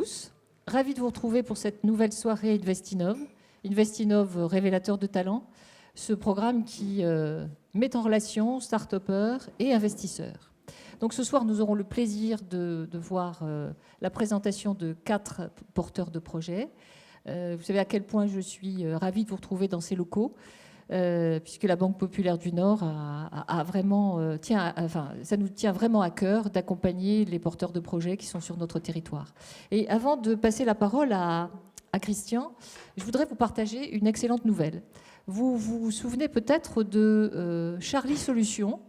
tous. Ravi de vous retrouver pour cette nouvelle soirée Investinov. Investinov, révélateur de talent. Ce programme qui met en relation start-upers et investisseurs. Donc ce soir, nous aurons le plaisir de voir la présentation de 4 porteurs de projets. Vous savez à quel point je suis ravie de vous retrouver dans ces locaux, puisque la Banque Populaire du Nord a vraiment, ça nous tient vraiment à cœur d'accompagner les porteurs de projets qui sont sur notre territoire. Et avant de passer la parole à Christian, je voudrais vous partager une excellente nouvelle. Vous vous souvenez peut-être de Charlie Solutions,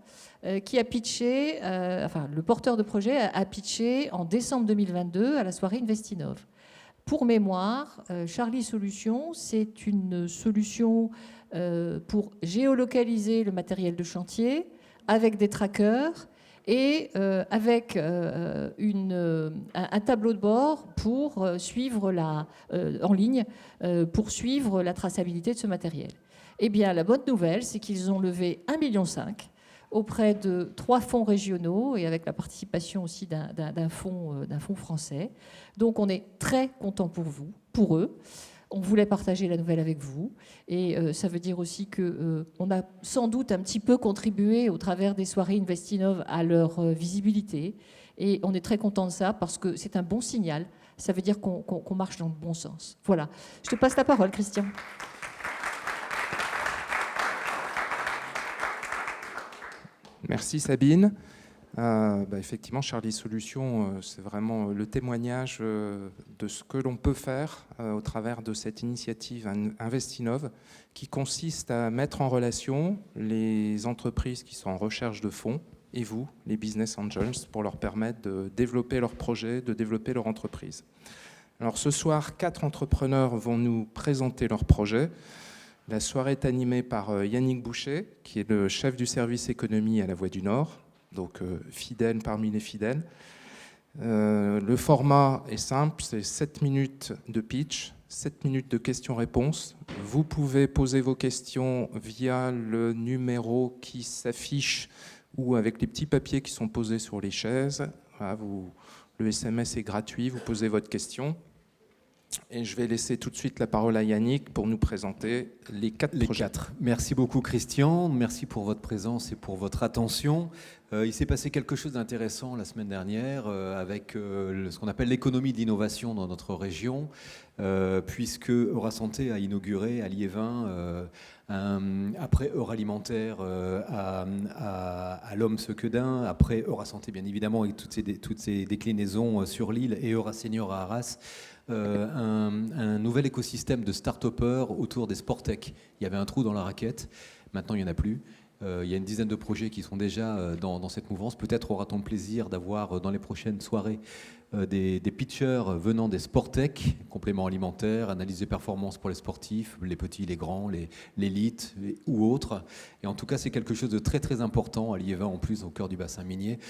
qui a pitché, le porteur de projet a pitché en décembre 2022 à la soirée Investinov. Pour mémoire, Charlie Solutions, c'est une solution pour géolocaliser le matériel de chantier avec des trackers et avec un tableau de bord pour suivre en ligne pour suivre la traçabilité de ce matériel. Eh bien, la bonne nouvelle, c'est qu'ils ont levé 1,5 million auprès de 3 fonds régionaux et avec la participation aussi d'un fonds français. Donc, on est très content pour eux. On voulait partager la nouvelle avec vous. Et ça veut dire aussi qu'on a sans doute un petit peu contribué au travers des soirées Investinov à leur visibilité. Et on est très content de ça parce que c'est un bon signal. Ça veut dire qu'on marche dans le bon sens. Voilà. Je te passe la parole, Christian. Merci Sabine. Effectivement, Charlie Solutions, c'est vraiment le témoignage de ce que l'on peut faire au travers de cette initiative Investinov qui consiste à mettre en relation les entreprises qui sont en recherche de fonds et vous, les business angels, pour leur permettre de développer leurs projets, de développer leur entreprise. Alors ce soir, 4 entrepreneurs vont nous présenter leurs projets. La soirée est animée par Yannick Boucher, qui est le chef du service économie à la Voix du Nord, donc fidèle parmi les fidèles. Le format est simple, c'est 7 minutes de pitch, 7 minutes de questions-réponses. Vous pouvez poser vos questions via le numéro qui s'affiche ou avec les petits papiers qui sont posés sur les chaises. Voilà, le SMS est gratuit, vous posez votre question. Et je vais laisser tout de suite la parole à Yannick pour nous présenter les 4 projets. Merci beaucoup Christian, merci pour votre présence et pour votre attention. Il s'est passé quelque chose d'intéressant la semaine dernière avec ce qu'on appelle l'économie d'innovation dans notre région, puisque Eurasanté a inauguré à Liévin après Euralimentaire à L'Homme-Sequedin, après Eurasanté bien évidemment avec toutes ces déclinaisons sur l'île et Eurasenior à Arras, un nouvel écosystème de start-upers autour des sporttech. Il y avait un trou dans la raquette, maintenant il n'y en a plus. Il y a une dizaine de projets qui sont déjà dans cette mouvance. Peut-être aura-t-on le plaisir d'avoir dans les prochaines soirées des pitchers venant des sporttech, compléments alimentaires, analyse de performance pour les sportifs, les petits, les grands, l'élite ou autres. Et en tout cas, c'est quelque chose de très très important à Liévin, en plus au cœur du bassin minier.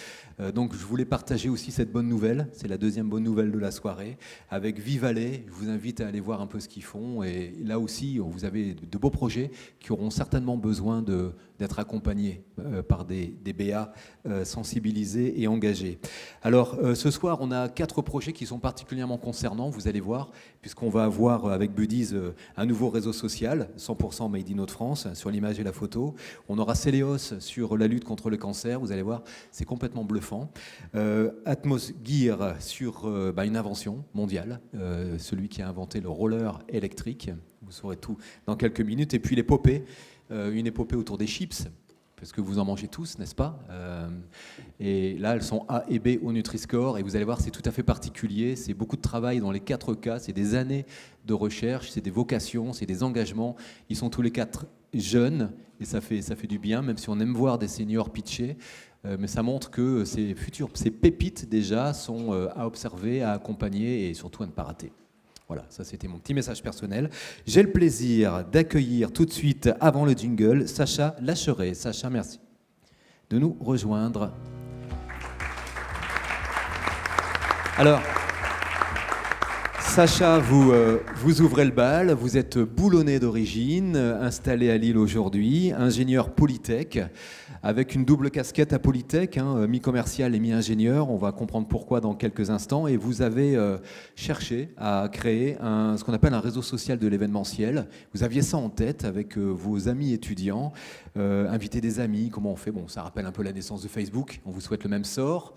Donc je voulais partager aussi cette bonne nouvelle. C'est la deuxième bonne nouvelle de la soirée. Avec Vivalet, je vous invite à aller voir un peu ce qu'ils font. Et là aussi, vous avez de beaux projets qui auront certainement besoin d'être accompagnés par des BA sensibilisés et engagés. Alors ce soir, on a 4 projets qui sont particulièrement concernants, vous allez voir, puisqu'on va avoir avec Buddies un nouveau réseau social, 100% Made in Hauts-de-France, sur l'image et la photo. On aura Céléos sur la lutte contre le cancer, vous allez voir, c'est complètement bluffant. Atmos Gear sur une invention mondiale, celui qui a inventé le roller électrique, vous saurez tout dans quelques minutes. Et puis l'épopée, une épopée autour des chips, parce que vous en mangez tous, n'est-ce pas ? Et là, elles sont A et B au Nutri-Score, et vous allez voir, c'est tout à fait particulier, c'est beaucoup de travail dans les 4 cas, c'est des années de recherche, c'est des vocations, c'est des engagements, ils sont tous les 4 jeunes, et ça fait du bien, même si on aime voir des seniors pitcher, mais ça montre que ces pépites déjà sont à observer, à accompagner, et surtout à ne pas rater. Voilà, ça c'était mon petit message personnel. J'ai le plaisir d'accueillir tout de suite, avant le jingle, Sacha Lacheret. Sacha, merci de nous rejoindre. Alors, Sacha, vous ouvrez le bal, vous êtes boulonnais d'origine, installé à Lille aujourd'hui, ingénieur Polytech, avec une double casquette à Polytech, mi-commercial et mi-ingénieur, on va comprendre pourquoi dans quelques instants, et vous avez cherché à créer ce qu'on appelle un réseau social de l'événementiel. Vous aviez ça en tête avec vos amis étudiants, inviter des amis, comment on fait? Bon, ça rappelle un peu la naissance de Facebook, on vous souhaite le même sort.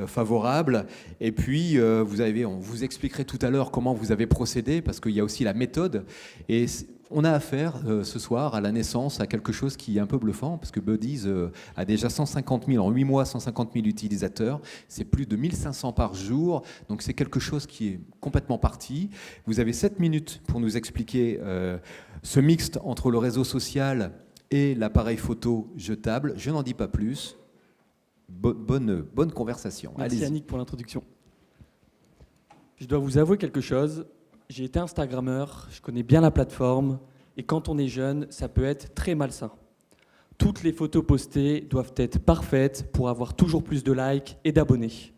Favorable. Et puis, on vous expliquerait tout à l'heure comment vous avez procédé, parce qu'il y a aussi la méthode. Et on a affaire ce soir à la naissance à quelque chose qui est un peu bluffant, parce que Buddies a déjà 150 000, en 8 mois, 150 000 utilisateurs. C'est plus de 1500 par jour. Donc, c'est quelque chose qui est complètement parti. Vous avez 7 minutes pour nous expliquer ce mixte entre le réseau social et l'appareil photo jetable. Je n'en dis pas plus. Bonne conversation. Merci Yannick pour l'introduction. Je dois vous avouer quelque chose. J'ai été Instagrammeur, je connais bien la plateforme, et quand on est jeune, ça peut être très malsain. Toutes les photos postées doivent être parfaites pour avoir toujours plus de likes et d'abonnés.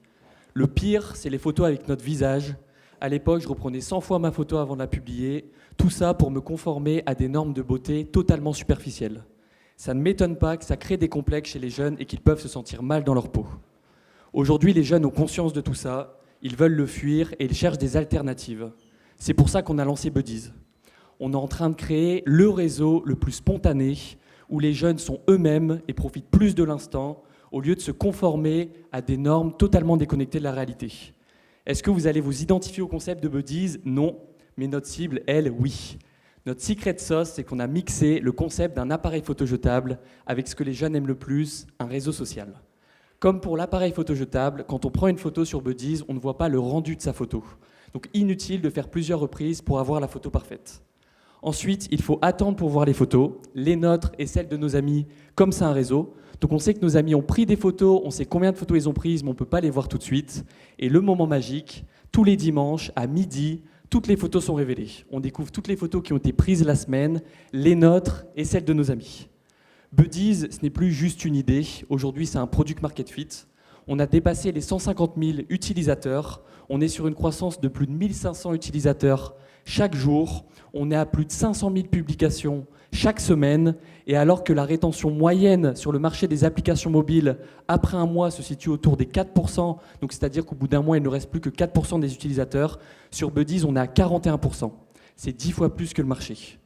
Le pire, c'est les photos avec notre visage. À l'époque, je reprenais 100 fois ma photo avant de la publier, tout ça pour me conformer à des normes de beauté totalement superficielles. Ça ne m'étonne pas que ça crée des complexes chez les jeunes et qu'ils peuvent se sentir mal dans leur peau. Aujourd'hui, les jeunes ont conscience de tout ça, ils veulent le fuir et ils cherchent des alternatives. C'est pour ça qu'on a lancé Buddies. On est en train de créer le réseau le plus spontané, où les jeunes sont eux-mêmes et profitent plus de l'instant, au lieu de se conformer à des normes totalement déconnectées de la réalité. Est-ce que vous allez vous identifier au concept de Buddies? Non, mais notre cible, elle, oui. Notre secret sauce, c'est qu'on a mixé le concept d'un appareil photo jetable avec ce que les jeunes aiment le plus, un réseau social. Comme pour l'appareil photo jetable, quand on prend une photo sur Buddies, on ne voit pas le rendu de sa photo. Donc inutile de faire plusieurs reprises pour avoir la photo parfaite. Ensuite, il faut attendre pour voir les photos, les nôtres et celles de nos amis, comme c'est un réseau. Donc on sait que nos amis ont pris des photos, on sait combien de photos ils ont prises, mais on ne peut pas les voir tout de suite. Et le moment magique, tous les dimanches, à midi, toutes les photos sont révélées. On découvre toutes les photos qui ont été prises la semaine, les nôtres et celles de nos amis. Buddies, ce n'est plus juste une idée. Aujourd'hui, c'est un product market fit. On a dépassé les 150 000 utilisateurs. On est sur une croissance de plus de 1500 utilisateurs chaque jour. On est à plus de 500 000 publications chaque semaine. Et alors que la rétention moyenne sur le marché des applications mobiles, après un mois, se situe autour des 4%, donc c'est-à-dire qu'au bout d'un mois, il ne reste plus que 4% des utilisateurs, sur Buddies, on est à 41%. C'est 10 fois plus que le marché.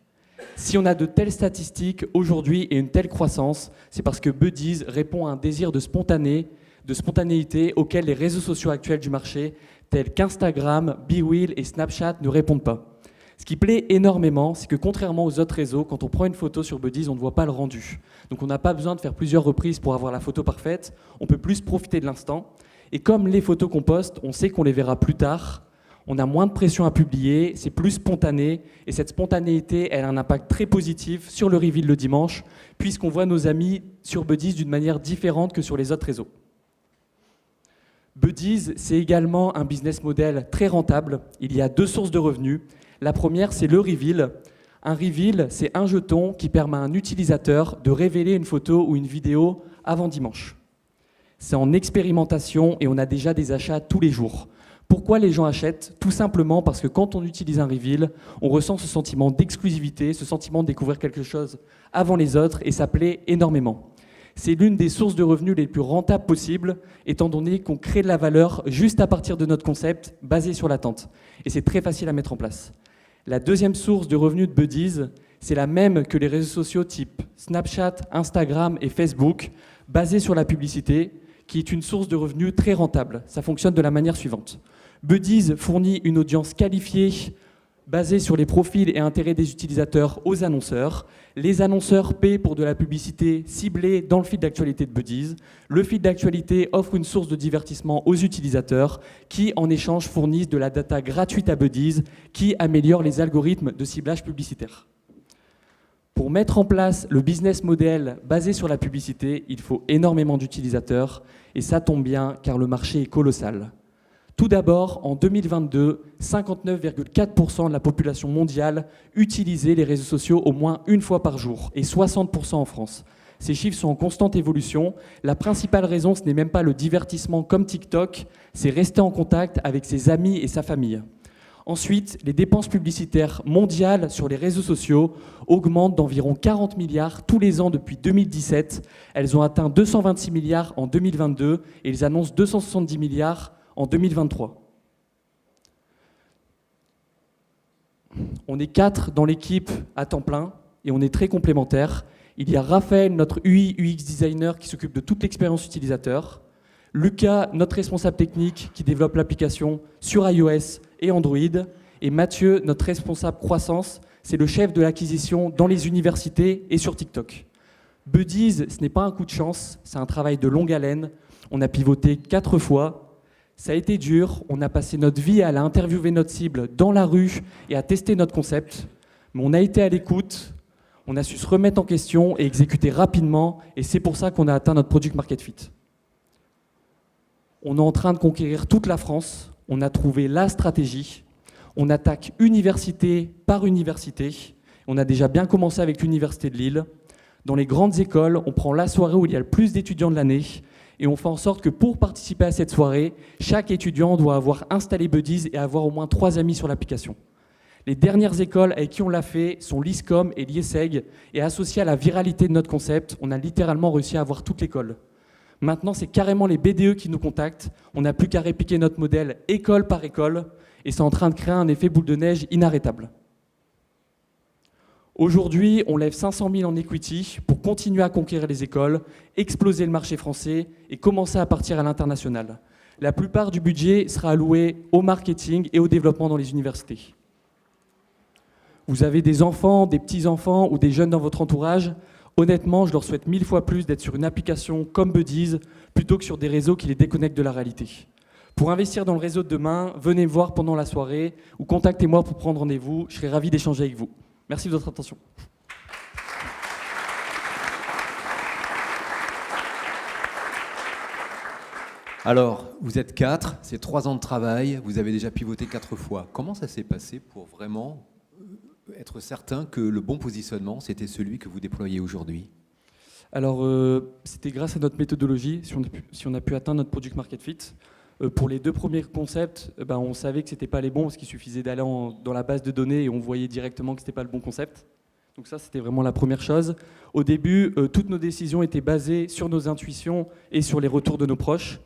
Si on a de telles statistiques aujourd'hui et une telle croissance, c'est parce que Buddies répond à un désir de spontanéité auquel les réseaux sociaux actuels du marché, tels qu'Instagram, BeReal et Snapchat, ne répondent pas. Ce qui plaît énormément, c'est que contrairement aux autres réseaux, quand on prend une photo sur Buddies, on ne voit pas le rendu. Donc on n'a pas besoin de faire plusieurs reprises pour avoir la photo parfaite, on peut plus profiter de l'instant. Et comme les photos qu'on poste, on sait qu'on les verra plus tard, on a moins de pression à publier, c'est plus spontané, et cette spontanéité, elle a un impact très positif sur le reveal le dimanche, puisqu'on voit nos amis sur Buddies d'une manière différente que sur les autres réseaux. Buddies, c'est également un business model très rentable. Il y a 2 sources de revenus. La première, c'est le reveal. Un reveal, c'est un jeton qui permet à un utilisateur de révéler une photo ou une vidéo avant dimanche. C'est en expérimentation et on a déjà des achats tous les jours. Pourquoi les gens achètent? Tout simplement parce que quand on utilise un reveal, on ressent ce sentiment d'exclusivité, ce sentiment de découvrir quelque chose avant les autres, et ça plaît énormément. C'est l'une des sources de revenus les plus rentables possibles, étant donné qu'on crée de la valeur juste à partir de notre concept basé sur l'attente. Et c'est très facile à mettre en place. La deuxième source de revenus de Buddies, c'est la même que les réseaux sociaux type Snapchat, Instagram et Facebook, basée sur la publicité, qui est une source de revenus très rentable. Ça fonctionne de la manière suivante. Buddies fournit une audience qualifiée basée sur les profils et intérêts des utilisateurs aux annonceurs. Les annonceurs paient pour de la publicité ciblée dans le feed d'actualité de Buddies. Le feed d'actualité offre une source de divertissement aux utilisateurs qui, en échange, fournissent de la data gratuite à Buddies qui améliore les algorithmes de ciblage publicitaire. Pour mettre en place le business model basé sur la publicité, il faut énormément d'utilisateurs et ça tombe bien car le marché est colossal. Tout d'abord, en 2022, 59,4% de la population mondiale utilisait les réseaux sociaux au moins une fois par jour, et 60% en France. Ces chiffres sont en constante évolution. La principale raison, ce n'est même pas le divertissement comme TikTok, c'est rester en contact avec ses amis et sa famille. Ensuite, les dépenses publicitaires mondiales sur les réseaux sociaux augmentent d'environ 40 milliards tous les ans depuis 2017. Elles ont atteint 226 milliards en 2022 et ils annoncent 270 milliards en 2023. On est 4 dans l'équipe à temps plein et on est très complémentaires. Il y a Raphaël, notre UI UX designer qui s'occupe de toute l'expérience utilisateur. Lucas, notre responsable technique qui développe l'application sur iOS et Android. Et Mathieu, notre responsable croissance, c'est le chef de l'acquisition dans les universités et sur TikTok. Buddies, ce n'est pas un coup de chance, c'est un travail de longue haleine. On a pivoté 4 fois. Ça a été dur, on a passé notre vie à aller interviewer notre cible dans la rue et à tester notre concept. Mais on a été à l'écoute, on a su se remettre en question et exécuter rapidement. Et c'est pour ça qu'on a atteint notre product market fit. On est en train de conquérir toute la France. On a trouvé la stratégie. On attaque université par université. On a déjà bien commencé avec l'Université de Lille. Dans les grandes écoles, on prend la soirée où il y a le plus d'étudiants de l'année et on fait en sorte que pour participer à cette soirée, chaque étudiant doit avoir installé Buddies et avoir au moins 3 amis sur l'application. Les dernières écoles avec qui on l'a fait sont l'ISCOM et l'IESEG et associées à la viralité de notre concept, on a littéralement réussi à avoir toute l'école. Maintenant, c'est carrément les BDE qui nous contactent. On n'a plus qu'à répliquer notre modèle école par école et c'est en train de créer un effet boule de neige inarrêtable. Aujourd'hui, on lève 500 000 en equity pour continuer à conquérir les écoles, exploser le marché français et commencer à partir à l'international. La plupart du budget sera alloué au marketing et au développement dans les universités. Vous avez des enfants, des petits-enfants ou des jeunes dans votre entourage. Honnêtement, je leur souhaite 1000 fois plus d'être sur une application comme Buddies plutôt que sur des réseaux qui les déconnectent de la réalité. Pour investir dans le réseau de demain, venez me voir pendant la soirée ou contactez-moi pour prendre rendez-vous. Je serai ravi d'échanger avec vous. Merci de votre attention. Alors, vous êtes 4, c'est 3 ans de travail, vous avez déjà pivoté 4 fois. Comment ça s'est passé pour vraiment être certain que le bon positionnement, c'était celui que vous déployez aujourd'hui? Alors, c'était grâce à notre méthodologie, si on a pu atteindre notre product market fit. Pour les 2 premiers concepts, on savait que ce n'était pas les bons parce qu'il suffisait d'aller dans la base de données et on voyait directement que ce n'était pas le bon concept. Donc ça, c'était vraiment la première chose. Au début, toutes nos décisions étaient basées sur nos intuitions et sur les retours de nos proches.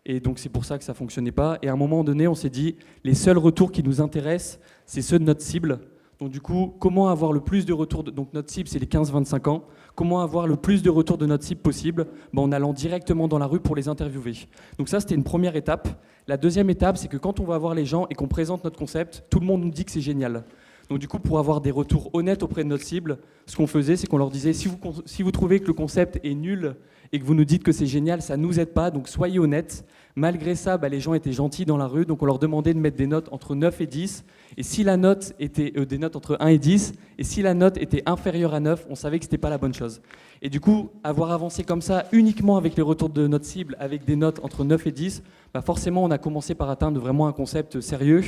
Et donc c'est pour ça que ça ne fonctionnait pas. Et à un moment donné, on s'est dit, les seuls retours qui nous intéressent, c'est ceux de notre cible. Donc du coup, comment avoir le plus de retours donc notre cible, c'est les 15-25 ans. Comment avoir le plus de retours de notre cible possible? En allant directement dans la rue pour les interviewer. Donc ça, c'était une première étape. La deuxième étape, c'est que quand on va voir les gens et qu'on présente notre concept, tout le monde nous dit que c'est génial. Donc du coup, pour avoir des retours honnêtes auprès de notre cible, ce qu'on faisait, c'est qu'on leur disait, si vous trouvez que le concept est nul et que vous nous dites que c'est génial, ça ne nous aide pas, donc soyez honnêtes. Malgré ça, les gens étaient gentils dans la rue, donc on leur demandait de mettre des notes entre 9 et 10. Et si la note était des notes entre 1 et 10, et si la note était inférieure à 9, on savait que ce n'était pas la bonne chose. Et du coup, avoir avancé comme ça, uniquement avec les retours de notre cible, avec des notes entre 9 et 10, forcément, on a commencé par atteindre vraiment un concept sérieux.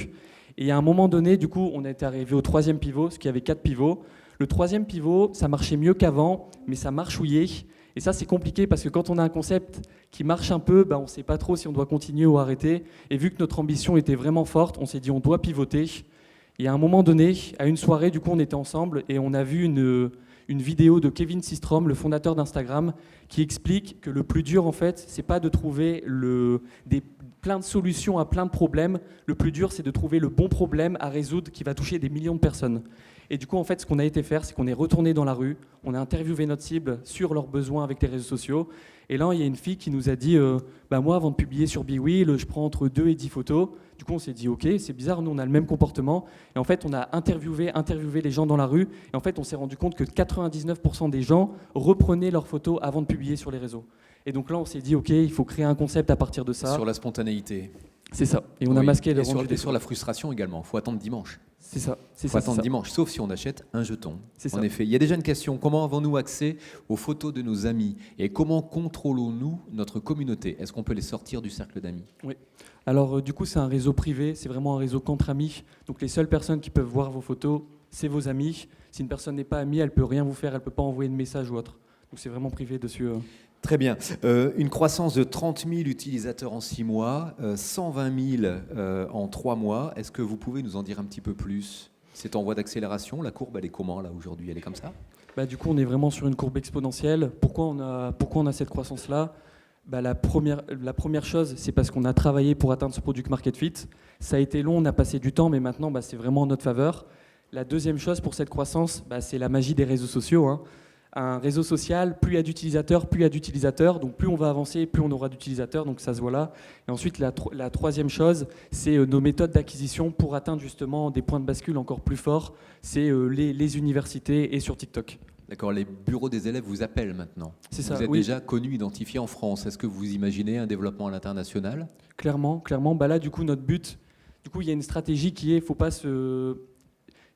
Et à un moment donné, du coup, on était arrivé au 3e pivot, parce qu'il y avait 4 pivots. Le 3e pivot, ça marchait mieux qu'avant, mais ça marchouillait. Et ça, c'est compliqué parce que quand on a un concept qui marche un peu, on ne sait pas trop si on doit continuer ou arrêter. Et vu que notre ambition était vraiment forte, on s'est dit on doit pivoter. Et à un moment donné, à une soirée, du coup, on était ensemble et on a vu une vidéo de Kevin Systrom, le fondateur d'Instagram, qui explique que le plus dur, en fait, c'est pas de trouver plein de solutions à plein de problèmes. Le plus dur, c'est de trouver le bon problème à résoudre qui va toucher des millions de personnes. Et du coup, en fait, ce qu'on a été faire, c'est qu'on est retourné dans la rue, on a interviewé notre cible sur leurs besoins avec les réseaux sociaux. Et là, il y a une fille qui nous a dit moi, avant de publier sur BeWheel, je prends entre 2 et 10 photos. Du coup, on s'est dit OK, c'est bizarre, nous, on a le même comportement. Et en fait, on a interviewé les gens dans la rue. Et en fait, on s'est rendu compte que 99% des gens reprenaient leurs photos avant de publier sur les réseaux. Et donc là, on s'est dit OK, il faut créer un concept à partir de ça. Sur la spontanéité. C'est ça. Et on a masqué le rendu. Et sur la frustration également. Il faut attendre dimanche. C'est ça. Il faut attendre dimanche, sauf si on achète un jeton. C'est ça. En effet, il y a déjà une question. Comment avons-nous accès aux photos de nos amis? Et comment contrôlons-nous notre communauté? Est-ce qu'on peut les sortir du cercle d'amis? Oui. Alors, du coup, c'est un réseau privé. C'est vraiment un réseau qu'entre amis. Donc, les seules personnes qui peuvent voir vos photos, c'est vos amis. Si une personne n'est pas amie, elle ne peut rien vous faire. Elle ne peut pas envoyer de message ou autre. Donc, c'est vraiment privé dessus. Très bien. Une croissance de 30 000 utilisateurs en 6 mois, 120 000 en 3 mois. Est-ce que vous pouvez nous en dire un petit peu plus ? C'est en voie d'accélération. La courbe, elle est comment là aujourd'hui ? Elle est comme ça ? Du coup, on est vraiment sur une courbe exponentielle. Pourquoi on a cette croissance-là ? La première chose, c'est parce qu'on a travaillé pour atteindre ce product market fit. Ça a été long, on a passé du temps, mais maintenant, c'est vraiment en notre faveur. La deuxième chose pour cette croissance, c'est la magie des réseaux sociaux, hein. Un réseau social, plus il y a d'utilisateurs, donc plus on va avancer, plus on aura d'utilisateurs, donc ça se voit là. Et ensuite, la troisième chose, c'est nos méthodes d'acquisition pour atteindre justement des points de bascule encore plus forts, c'est les universités et sur TikTok. D'accord, les bureaux des élèves vous appellent maintenant. C'est ça, vous êtes oui. déjà connu, identifié en France. Est-ce que vous imaginez un développement à l'international ? Clairement. Là, du coup, notre but, il y a une stratégie qui est, faut pas se...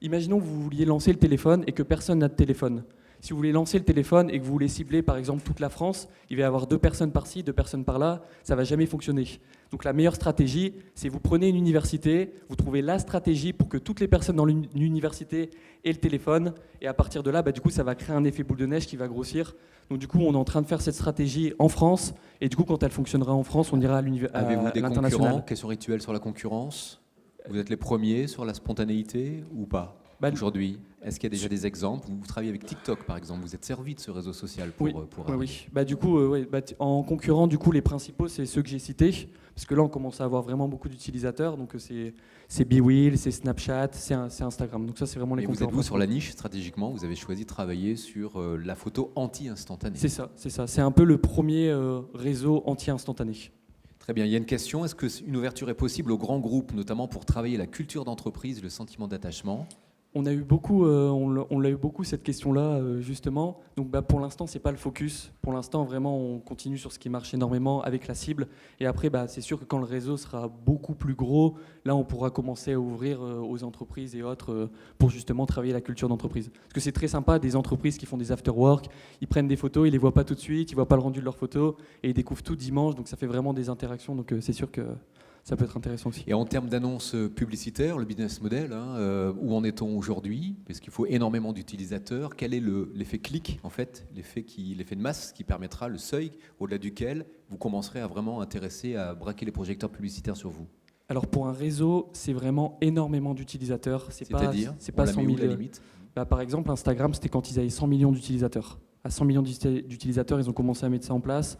Imaginons que vous vouliez lancer le téléphone et que personne n'a de téléphone. Si vous voulez lancer le téléphone et que vous voulez cibler par exemple toute la France, il va y avoir 2 personnes par-ci, 2 personnes par-là, ça ne va jamais fonctionner. Donc la meilleure stratégie, c'est vous prenez une université, vous trouvez la stratégie pour que toutes les personnes dans l'université aient le téléphone, et à partir de là, du coup, ça va créer un effet boule de neige qui va grossir. Donc du coup, on est en train de faire cette stratégie en France, et du coup, quand elle fonctionnera en France, on ira à l'international. Avez-vous des concurrents ? Question rituelle sur la concurrence ? Vous êtes les premiers sur la spontanéité ou pas ? Aujourd'hui, est-ce qu'il y a déjà des exemples ? Vous travaillez avec TikTok, par exemple. Vous êtes servi de ce réseau social pour... Oui. Du coup, en concurrent, du coup, les principaux, c'est ceux que j'ai cités. Parce que là, on commence à avoir vraiment beaucoup d'utilisateurs. Donc, c'est BeWheel, c'est Snapchat, c'est Instagram. Donc ça, c'est vraiment les concurrents. Et vous êtes sur la niche, stratégiquement, vous avez choisi de travailler sur la photo anti-instantanée. C'est ça. C'est un peu le premier réseau anti-instantané. Très bien. Il y a une question. Est-ce qu'une ouverture est possible aux grands groupes, notamment pour travailler la culture d'entreprise, le sentiment d'attachement ? On l'a eu beaucoup cette question-là justement. Donc pour l'instant c'est pas le focus. Pour l'instant vraiment on continue sur ce qui marche énormément avec la cible. Et après c'est sûr que quand le réseau sera beaucoup plus gros, là on pourra commencer à ouvrir aux entreprises et autres pour justement travailler la culture d'entreprise. Parce que c'est très sympa des entreprises qui font des after-work, ils prennent des photos, ils les voient pas tout de suite, ils voient pas le rendu de leurs photos et ils découvrent tout dimanche. Donc ça fait vraiment des interactions. Donc c'est sûr que ça peut être intéressant aussi. Et en termes d'annonces publicitaires, le business model, où en est-on aujourd'hui ? Parce qu'il faut énormément d'utilisateurs. Quel est l'effet clic, en fait, l'effet de masse qui permettra le seuil au-delà duquel vous commencerez à vraiment intéresser à braquer les projecteurs publicitaires sur vous ? Alors pour un réseau, c'est vraiment énormément d'utilisateurs. C'est-à-dire, c'est pas 100 000. La limite ? Par exemple, Instagram, c'était quand ils avaient 100 millions d'utilisateurs. À 100 millions d'utilisateurs, ils ont commencé à mettre ça en place.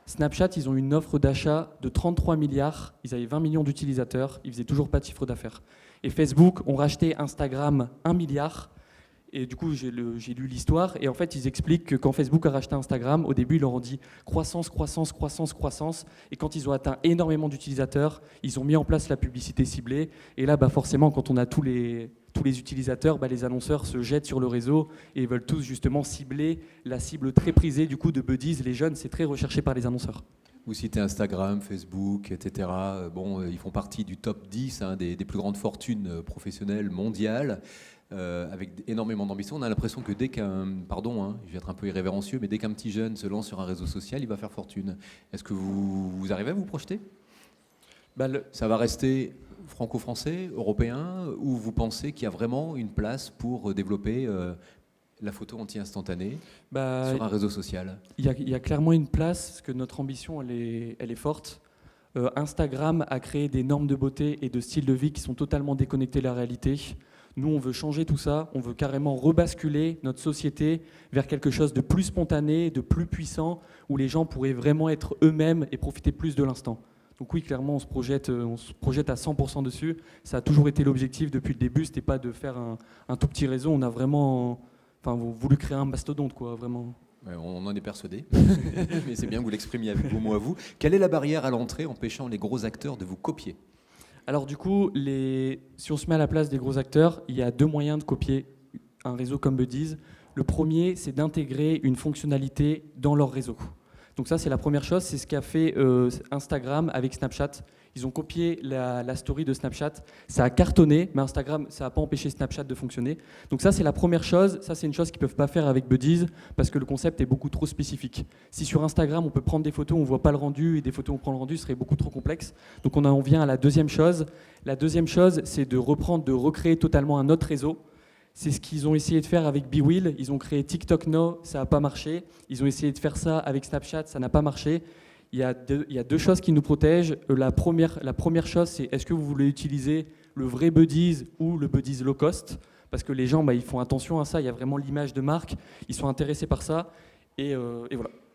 Snapchat, ils ont une offre d'achat de 33 milliards, ils avaient 20 millions d'utilisateurs, ils faisaient toujours pas de chiffre d'affaires. Et Facebook ont racheté Instagram 1 milliard, et du coup j'ai lu l'histoire, et en fait ils expliquent que quand Facebook a racheté Instagram, au début ils leur ont dit croissance, et quand ils ont atteint énormément d'utilisateurs, ils ont mis en place la publicité ciblée, et là forcément quand on a tous les utilisateurs, les annonceurs se jettent sur le réseau et veulent tous justement cibler la cible très prisée du coup de Buddies, les jeunes, c'est très recherché par les annonceurs. Vous citez Instagram, Facebook, etc. Ils font partie du top 10 des plus grandes fortunes professionnelles mondiales, avec énormément d'ambition. On a l'impression que dès qu'un, je vais être un peu irrévérencieux, mais dès qu'un petit jeune se lance sur un réseau social, il va faire fortune. Est-ce que vous arrivez à vous projeter ? Ça va rester franco-français, européen, ou vous pensez qu'il y a vraiment une place pour développer la photo anti-instantanée sur un réseau social ? Il y a clairement une place, parce que notre ambition, elle est forte. Instagram a créé des normes de beauté et de style de vie qui sont totalement déconnectés de la réalité. Nous, on veut changer tout ça, on veut carrément rebasculer notre société vers quelque chose de plus spontané, de plus puissant, où les gens pourraient vraiment être eux-mêmes et profiter plus de l'instant. Donc oui, clairement, on se projette à 100% dessus. Ça a toujours été l'objectif depuis le début, c'était pas de faire un tout petit réseau, on a vraiment voulu créer un mastodonte, quoi, vraiment. Ouais, on en est persuadé, mais c'est bien que vous l'exprimiez avec vos mots à vous. Quelle est la barrière à l'entrée empêchant les gros acteurs de vous copier ? Alors du coup, si on se met à la place des gros acteurs, il y a 2 moyens de copier un réseau comme Buddies. Le premier, c'est d'intégrer une fonctionnalité dans leur réseau. Donc ça, c'est la première chose, c'est ce qu'a fait Instagram avec Snapchat. Ils ont copié la story de Snapchat, ça a cartonné, mais Instagram, ça n'a pas empêché Snapchat de fonctionner. Donc ça, c'est la première chose, ça c'est une chose qu'ils ne peuvent pas faire avec Buddies, parce que le concept est beaucoup trop spécifique. Si sur Instagram, on peut prendre des photos, on ne voit pas le rendu, et des photos, on prend le rendu, ce serait beaucoup trop complexe. Donc on vient à la deuxième chose. La deuxième chose, c'est de recréer totalement un autre réseau. C'est ce qu'ils ont essayé de faire avec BeWill. Ils ont créé TikTok Now, ça n'a pas marché. Ils ont essayé de faire ça avec Snapchat, ça n'a pas marché. Il y a deux choses qui nous protègent. La première chose, c'est est-ce que vous voulez utiliser le vrai Buddies ou le Buddies low cost? Parce que les gens, ils font attention à ça. Il y a vraiment l'image de marque. Ils sont intéressés par ça. Et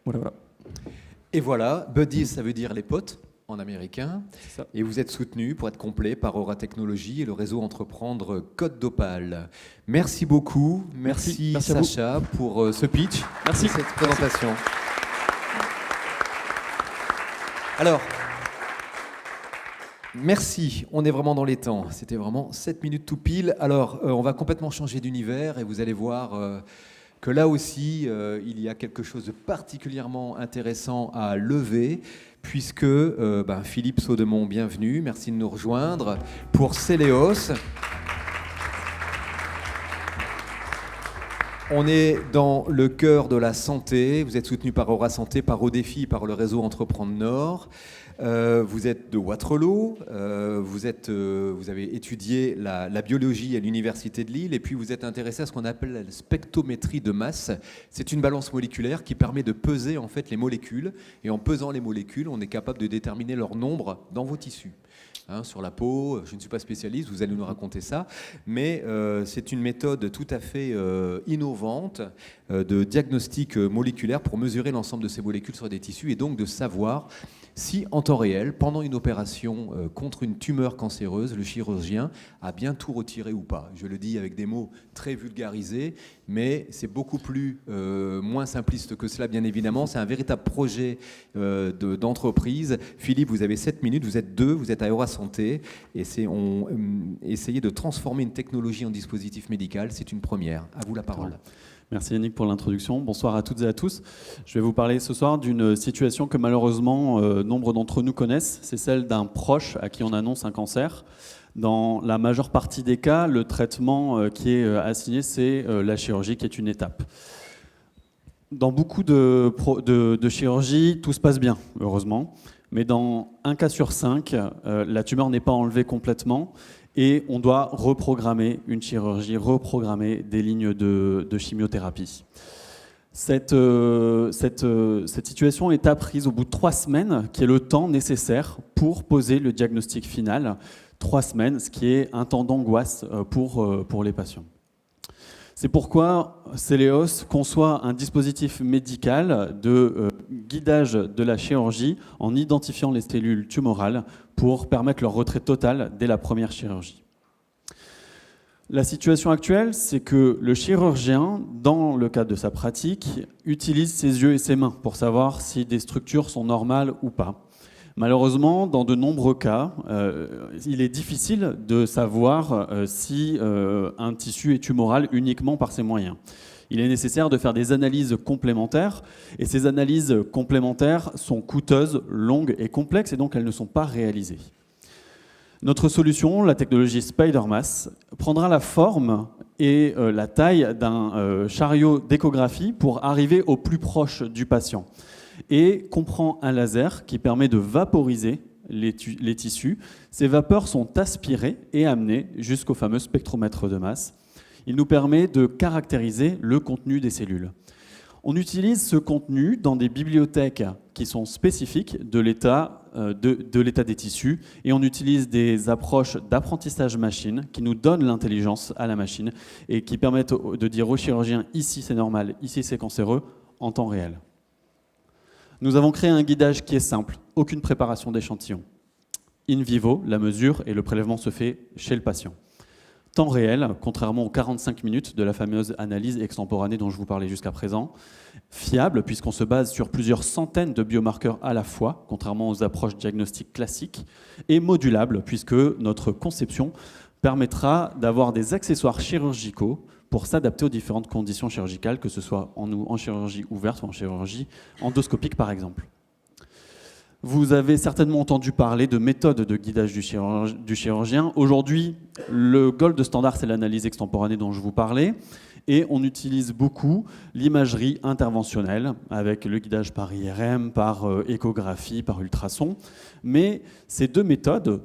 voilà. Et voilà, Buddies, ça veut dire les potes en américain. C'est ça. Et vous êtes soutenu, pour être complet, par Aura Technologies et le réseau Entreprendre Côte d'Opale. Merci beaucoup. Merci Sacha pour ce pitch. Merci. Cette présentation. Alors, merci, on est vraiment dans les temps. C'était vraiment 7 minutes tout pile. Alors, on va complètement changer d'univers et vous allez voir que là aussi, il y a quelque chose de particulièrement intéressant à lever, puisque Philippe Saudemont, bienvenue, merci de nous rejoindre pour Céléos. On est dans le cœur de la santé. Vous êtes soutenu par Aura Santé, par Odéfi, par le réseau Entreprendre Nord. Vous êtes de Waterloo. Vous avez étudié la biologie à l'Université de Lille. Et puis vous êtes intéressé à ce qu'on appelle la spectrométrie de masse. C'est une balance moléculaire qui permet de peser en fait les molécules. Et en pesant les molécules, on est capable de déterminer leur nombre dans vos tissus. Sur la peau, je ne suis pas spécialiste, vous allez nous raconter ça, mais c'est une méthode tout à fait innovante de diagnostic moléculaire pour mesurer l'ensemble de ces molécules sur des tissus et donc de savoir si, en temps réel, pendant une opération contre une tumeur cancéreuse, le chirurgien a bien tout retiré ou pas. Je le dis avec des mots très vulgarisés, mais c'est beaucoup moins simpliste que cela, bien évidemment. C'est un véritable projet d'entreprise. Philippe, vous avez 7 minutes, vous êtes deux, vous êtes à Aura Santé, et essayer de transformer une technologie en dispositif médical, c'est une première. À vous la parole. Merci Yannick pour l'introduction. Bonsoir à toutes et à tous. Je vais vous parler ce soir d'une situation que malheureusement nombre d'entre nous connaissent. C'est celle d'un proche à qui on annonce un cancer. Dans la majeure partie des cas, le traitement qui est assigné, c'est la chirurgie qui est une étape. Dans beaucoup de chirurgies, tout se passe bien, heureusement. Mais dans un cas sur 5, la tumeur n'est pas enlevée complètement. Et on doit reprogrammer une chirurgie, reprogrammer des lignes de chimiothérapie. Cette situation est apprise au bout de 3 semaines, qui est le temps nécessaire pour poser le diagnostic final. 3 semaines, ce qui est un temps d'angoisse pour les patients. C'est pourquoi Céléos conçoit un dispositif médical de guidage de la chirurgie en identifiant les cellules tumorales pour permettre leur retrait total dès la première chirurgie. La situation actuelle, c'est que le chirurgien, dans le cadre de sa pratique, utilise ses yeux et ses mains pour savoir si des structures sont normales ou pas. Malheureusement, dans de nombreux cas, il est difficile de savoir si un tissu est tumoral uniquement par ces moyens. Il est nécessaire de faire des analyses complémentaires, et ces analyses complémentaires sont coûteuses, longues et complexes, et donc elles ne sont pas réalisées. Notre solution, la technologie SpiderMass, prendra la forme et la taille d'un chariot d'échographie pour arriver au plus proche du patient, et comprend un laser qui permet de vaporiser les tissus. Ces vapeurs sont aspirées et amenées jusqu'au fameux spectromètre de masse. Il nous permet de caractériser le contenu des cellules. On utilise ce contenu dans des bibliothèques qui sont spécifiques de l'état des tissus, et on utilise des approches d'apprentissage machine qui nous donnent l'intelligence à la machine et qui permettent de dire au chirurgien « ici c'est normal, ici c'est cancéreux » en temps réel. Nous avons créé un guidage qui est simple, aucune préparation d'échantillon. In vivo, la mesure et le prélèvement se fait chez le patient. Temps réel, contrairement aux 45 minutes de la fameuse analyse extemporanée dont je vous parlais jusqu'à présent. Fiable, puisqu'on se base sur plusieurs centaines de biomarqueurs à la fois, contrairement aux approches diagnostiques classiques. Et modulable, puisque notre conception permettra d'avoir des accessoires chirurgicaux pour s'adapter aux différentes conditions chirurgicales, que ce soit en chirurgie ouverte ou en chirurgie endoscopique par exemple. Vous avez certainement entendu parler de méthodes de guidage du chirurgien. Aujourd'hui, le gold standard, c'est l'analyse extemporanée dont je vous parlais. Et on utilise beaucoup l'imagerie interventionnelle avec le guidage par IRM, par échographie, par ultrason. Mais ces deux méthodes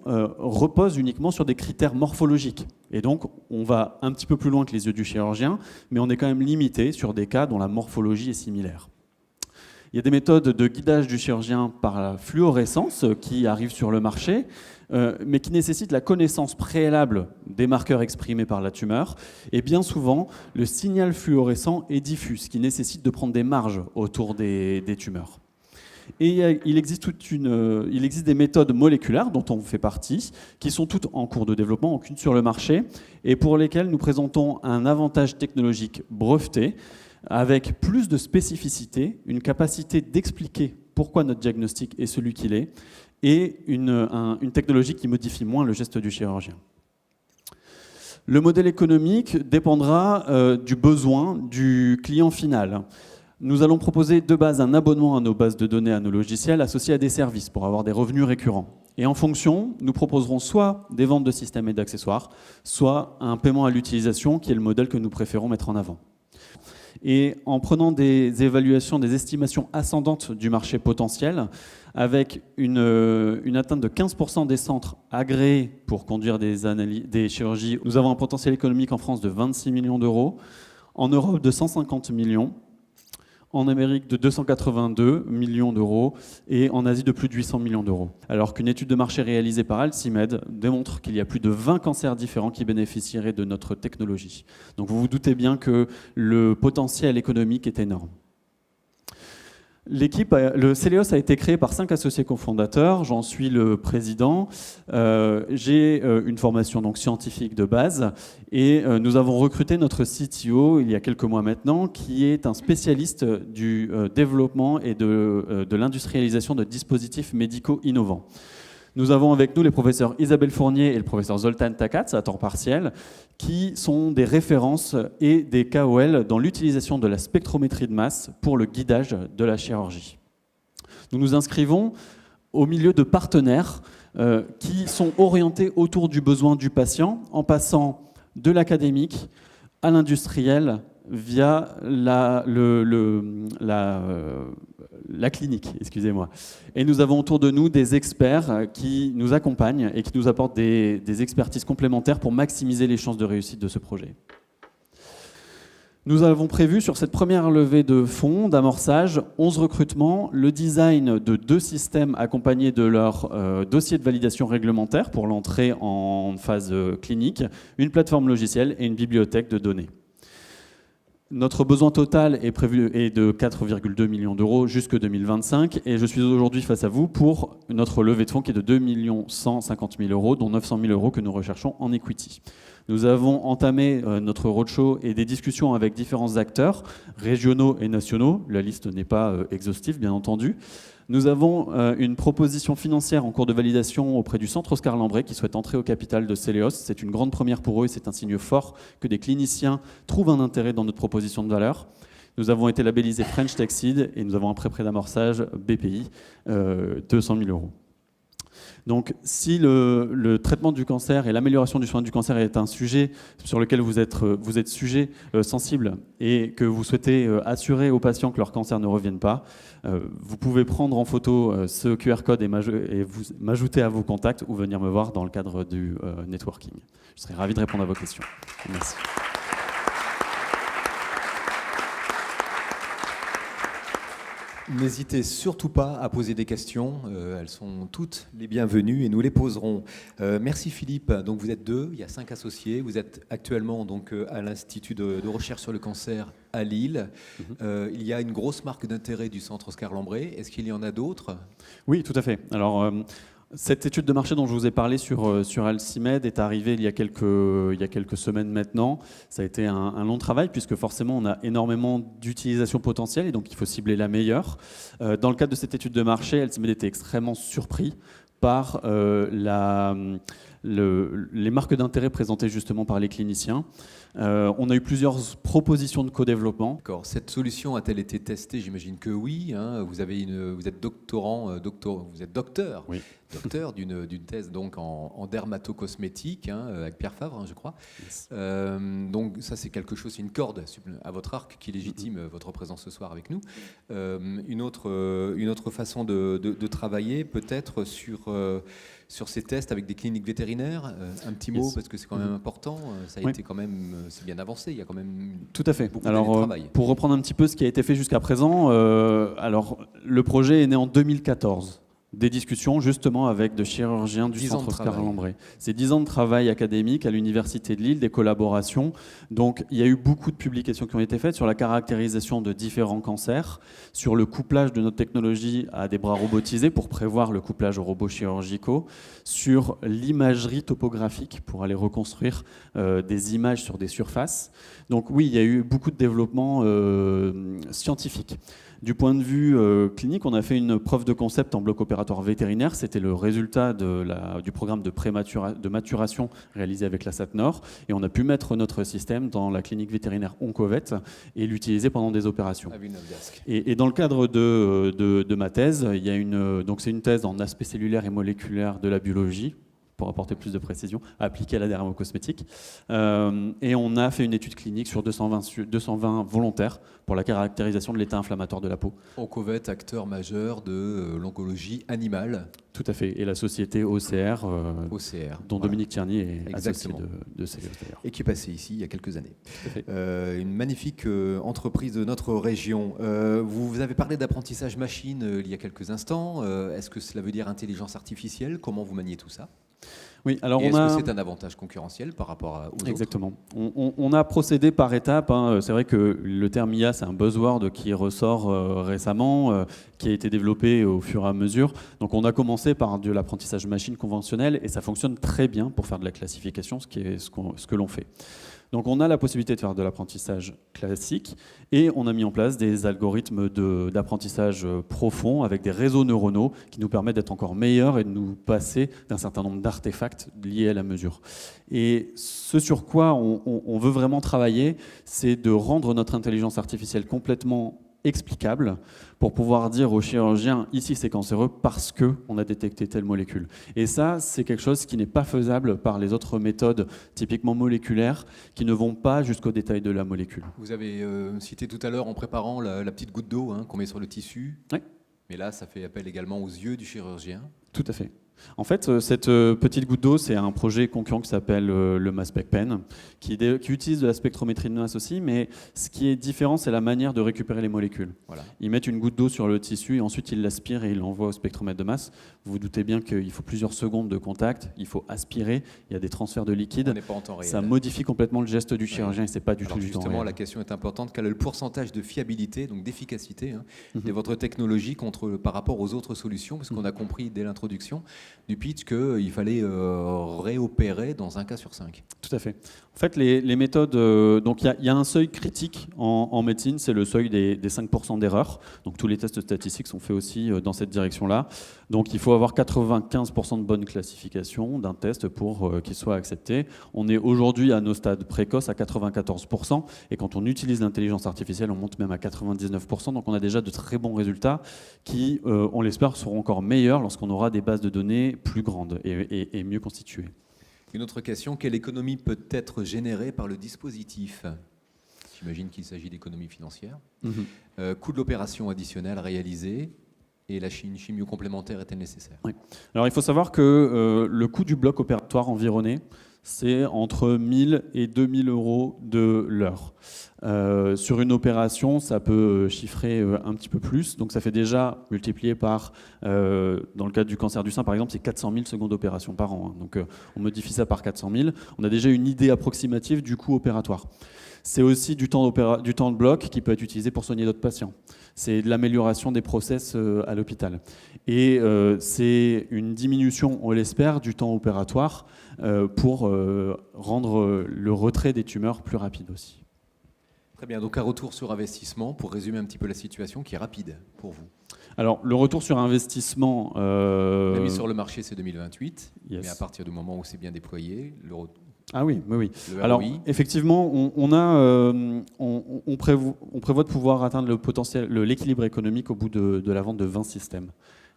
reposent uniquement sur des critères morphologiques. Et donc, on va un petit peu plus loin que les yeux du chirurgien, mais on est quand même limité sur des cas dont la morphologie est similaire. Il y a des méthodes de guidage du chirurgien par la fluorescence qui arrivent sur le marché, mais qui nécessitent la connaissance préalable des marqueurs exprimés par la tumeur. Et bien souvent, le signal fluorescent est diffus, ce qui nécessite de prendre des marges autour des tumeurs. Et il existe des méthodes moléculaires dont on fait partie, qui sont toutes en cours de développement, aucune sur le marché, et pour lesquelles nous présentons un avantage technologique breveté, avec plus de spécificité, une capacité d'expliquer pourquoi notre diagnostic est celui qu'il est, et une technologie qui modifie moins le geste du chirurgien. Le modèle économique dépendra du besoin du client final. Nous allons proposer de base un abonnement à nos bases de données, à nos logiciels, associés à des services pour avoir des revenus récurrents. Et en fonction, nous proposerons soit des ventes de systèmes et d'accessoires, soit un paiement à l'utilisation, qui est le modèle que nous préférons mettre en avant. Et en prenant des évaluations, des estimations ascendantes du marché potentiel, avec une atteinte de 15% des centres agréés pour conduire des chirurgies, nous avons un potentiel économique en France de 26 millions d'euros, en Europe de 150 millions, en Amérique de 282 millions d'euros et en Asie de plus de 800 millions d'euros. Alors qu'une étude de marché réalisée par Alcimed démontre qu'il y a plus de 20 cancers différents qui bénéficieraient de notre technologie. Donc vous vous doutez bien que le potentiel économique est énorme. Le Celeos a été créé par 5 associés cofondateurs, j'en suis le président. J'ai une formation donc scientifique de base et nous avons recruté notre CTO il y a quelques mois maintenant, qui est un spécialiste du développement et de l'industrialisation de dispositifs médicaux innovants. Nous avons avec nous les professeurs Isabelle Fournier et le professeur Zoltán Takats à temps partiel, qui sont des références et des KOL dans l'utilisation de la spectrométrie de masse pour le guidage de la chirurgie. Nous nous inscrivons au milieu de partenaires qui sont orientés autour du besoin du patient, en passant de l'académique à l'industriel via la clinique, excusez-moi. Et nous avons autour de nous des experts qui nous accompagnent et qui nous apportent des expertises complémentaires pour maximiser les chances de réussite de ce projet. Nous avons prévu sur cette première levée de fonds, d'amorçage, 11 recrutements, le design de 2 systèmes accompagnés de leur dossier de validation réglementaire pour l'entrée en phase clinique, une plateforme logicielle et une bibliothèque de données. Notre besoin total est prévu de 4,2 millions d'euros jusque 2025 et je suis aujourd'hui face à vous pour notre levée de fonds qui est de 2 150 000 euros, dont 900 000 euros que nous recherchons en equity. Nous avons entamé notre roadshow et des discussions avec différents acteurs régionaux et nationaux. La liste n'est pas exhaustive, bien entendu. Nous avons une proposition financière en cours de validation auprès du Centre Oscar Lambret qui souhaite entrer au capital de Celeos. C'est une grande première pour eux et c'est un signe fort que des cliniciens trouvent un intérêt dans notre proposition de valeur. Nous avons été labellisés French Tech Seed et nous avons un prêt d'amorçage BPI, 200 000 euros. Donc si le traitement du cancer et l'amélioration du soin du cancer est un sujet sur lequel vous êtes sujet sensible et que vous souhaitez assurer aux patients que leur cancer ne revienne pas, vous pouvez prendre en photo ce QR code et m'ajouter à vos contacts ou venir me voir dans le cadre du networking. Je serai ravi de répondre à vos questions. Merci. N'hésitez surtout pas à poser des questions, elles sont toutes les bienvenues et nous les poserons. Merci Philippe, donc vous êtes 2, il y a 5 associés, vous êtes actuellement donc à l'Institut de recherche sur le cancer à Lille. Il y a une grosse marque d'intérêt du Centre Oscar Lambret, est-ce qu'il y en a d'autres ? Oui, tout à fait. Alors, cette étude de marché dont je vous ai parlé sur Alcimed est arrivée il y a quelques semaines maintenant. Ça a été un long travail puisque forcément on a énormément d'utilisation potentielle et donc il faut cibler la meilleure. Dans le cadre de cette étude de marché, Alcimed était extrêmement surpris par les marques d'intérêt présentées justement par les cliniciens. On a eu plusieurs propositions de co-développement. D'accord. Cette solution a-t-elle été testée ? J'imagine que oui. Hein. Vous êtes doctorant, vous êtes docteur. Oui. docteur d'une thèse donc en dermatocosmétique, avec Pierre Favre, je crois. Yes. Donc ça, c'est quelque chose, c'est une corde à votre arc qui légitime votre présence ce soir avec nous. Une autre façon de travailler, peut-être sur ces tests avec des cliniques vétérinaires. Un petit mot, Yes. parce que c'est quand même important. Ça a Oui. été quand même, c'est bien avancé. Il y a quand même Tout à fait. beaucoup d'années de travail. Pour reprendre un petit peu ce qui a été fait jusqu'à présent, le projet est né en 2014. Des discussions justement avec de chirurgiens du 10 ans centre de Oscar travail. Lambré. C'est 10 ans de travail académique à l'Université de Lille, des collaborations. Donc il y a eu beaucoup de publications qui ont été faites sur la caractérisation de différents cancers, sur le couplage de notre technologie à des bras robotisés pour prévoir le couplage aux robots chirurgicaux, sur l'imagerie topographique pour aller reconstruire des images sur des surfaces. Donc oui, il y a eu beaucoup de développement scientifique. Du point de vue clinique, on a fait une preuve de concept en bloc opératoire vétérinaire. C'était le résultat du programme de maturation réalisé avec la SAT-Nord. Et on a pu mettre notre système dans la clinique vétérinaire Oncovet et l'utiliser pendant des opérations. À Villeneuve-d'Ascq. Et dans le cadre de ma thèse, il y a donc c'est une thèse en aspect cellulaire et moléculaire de la biologie, pour apporter plus de précision, appliquée à la dermocosmétique. Et on a fait une étude clinique sur 220 volontaires pour la caractérisation de l'état inflammatoire de la peau. Oncovet, acteur majeur de l'oncologie animale, Tout à fait. Et la société OCR, OCR. dont Voilà. Dominique Tierny est associé Exactement. de Cellulose d'ailleurs. Et qui est passé ici il y a quelques années. Tout à fait. Une magnifique entreprise de notre région. Vous avez parlé d'apprentissage machine il y a quelques instants. Est-ce que cela veut dire intelligence artificielle? Comment vous maniez tout ça? Oui, alors Et on est-ce a... que c'est un avantage concurrentiel par rapport aux autres? Exactement. On a procédé par étapes. C'est vrai que le terme IA, c'est un buzzword qui ressort récemment, qui a été développé au fur et à mesure. Donc on a commencé par de l'apprentissage machine conventionnel et ça fonctionne très bien pour faire de la classification, ce que l'on fait. Donc on a la possibilité de faire de l'apprentissage classique et on a mis en place des algorithmes d'apprentissage profond avec des réseaux neuronaux qui nous permettent d'être encore meilleurs et de nous passer d'un certain nombre d'artefacts liés à la mesure. Et ce sur quoi on veut vraiment travailler, c'est de rendre notre intelligence artificielle complètement explicable pour pouvoir dire aux chirurgiens ici c'est cancéreux parce qu'on a détecté telle molécule. Et ça, c'est quelque chose qui n'est pas faisable par les autres méthodes typiquement moléculaires qui ne vont pas jusqu'au détail de la molécule. Vous avez cité tout à l'heure en préparant la petite goutte d'eau qu'on met sur le tissu. Oui. Mais là, ça fait appel également aux yeux du chirurgien. Tout à fait. En fait, cette petite goutte d'eau, c'est un projet concurrent qui s'appelle le MassSpecPen, qui utilise de la spectrométrie de masse aussi, mais ce qui est différent, c'est la manière de récupérer les molécules. Voilà. Ils mettent une goutte d'eau sur le tissu et ensuite ils l'aspirent et ils l'envoient au spectromètre de masse. Vous vous doutez bien qu'il faut plusieurs secondes de contact, il faut aspirer, il y a des transferts de On liquide. n'est pas en temps réel. Ça modifie complètement le geste du chirurgien et c'est pas du Alors tout du temps justement, réel. la question est importante. Quel est le pourcentage de fiabilité, donc d'efficacité, Mhm. de votre technologie par rapport aux autres solutions? Parce qu'on a compris dès l'introduction du pitch qu'il fallait réopérer dans un cas sur 5. Tout à fait. En fait, les méthodes, donc il y a un seuil critique en médecine, c'est le seuil des 5% d'erreur. Donc tous les tests statistiques sont faits aussi dans cette direction-là. Donc il faut avoir 95% de bonne classification d'un test pour qu'il soit accepté. On est aujourd'hui à nos stades précoces à 94%. Et quand on utilise l'intelligence artificielle, on monte même à 99%. Donc on a déjà de très bons résultats qui, on l'espère, seront encore meilleurs lorsqu'on aura des bases de données plus grandes et mieux constituées. Une autre question, quelle économie peut être générée par le dispositif? J'imagine qu'il s'agit d'économie financière. Coût de l'opération additionnelle réalisée et la chimio complémentaire est-elle nécessaire? Oui. Alors il faut savoir que le coût du bloc opératoire environné, c'est entre 1000 et 2000 euros de l'heure. Sur une opération, ça peut chiffrer un petit peu plus. Donc ça fait déjà multiplié par, dans le cadre du cancer du sein par exemple, c'est 400 000 secondes d'opération par an. Donc on modifie ça par 400 000. On a déjà une idée approximative du coût opératoire. C'est aussi du temps de bloc qui peut être utilisé pour soigner d'autres patients. C'est de l'amélioration des process à l'hôpital. Et c'est une diminution, on l'espère, du temps opératoire pour rendre le retrait des tumeurs plus rapide aussi. Très bien, donc un retour sur investissement pour résumer un petit peu la situation qui est rapide pour vous. Alors le retour sur investissement... La mise sur le marché c'est 2028, Yes. mais à partir du moment où c'est bien déployé, Ah oui, oui, oui. le Alors, ROI, effectivement, on prévoit de pouvoir atteindre le potentiel, l'équilibre économique au bout de la vente de 20 systèmes.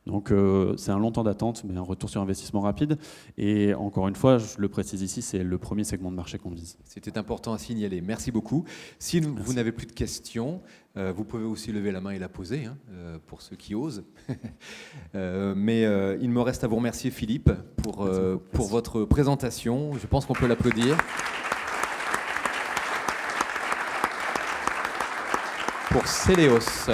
Donc c'est un long temps d'attente, mais un retour sur investissement rapide. Et encore une fois, je le précise ici, c'est le premier segment de marché qu'on vise. C'était important à signaler. Merci beaucoup. Si vous n'avez plus de questions, vous pouvez aussi lever la main et la poser, hein, pour ceux qui osent. Mais il me reste à vous remercier, Philippe, pour votre présentation. Je pense qu'on peut l'applaudir. Pour Céléos.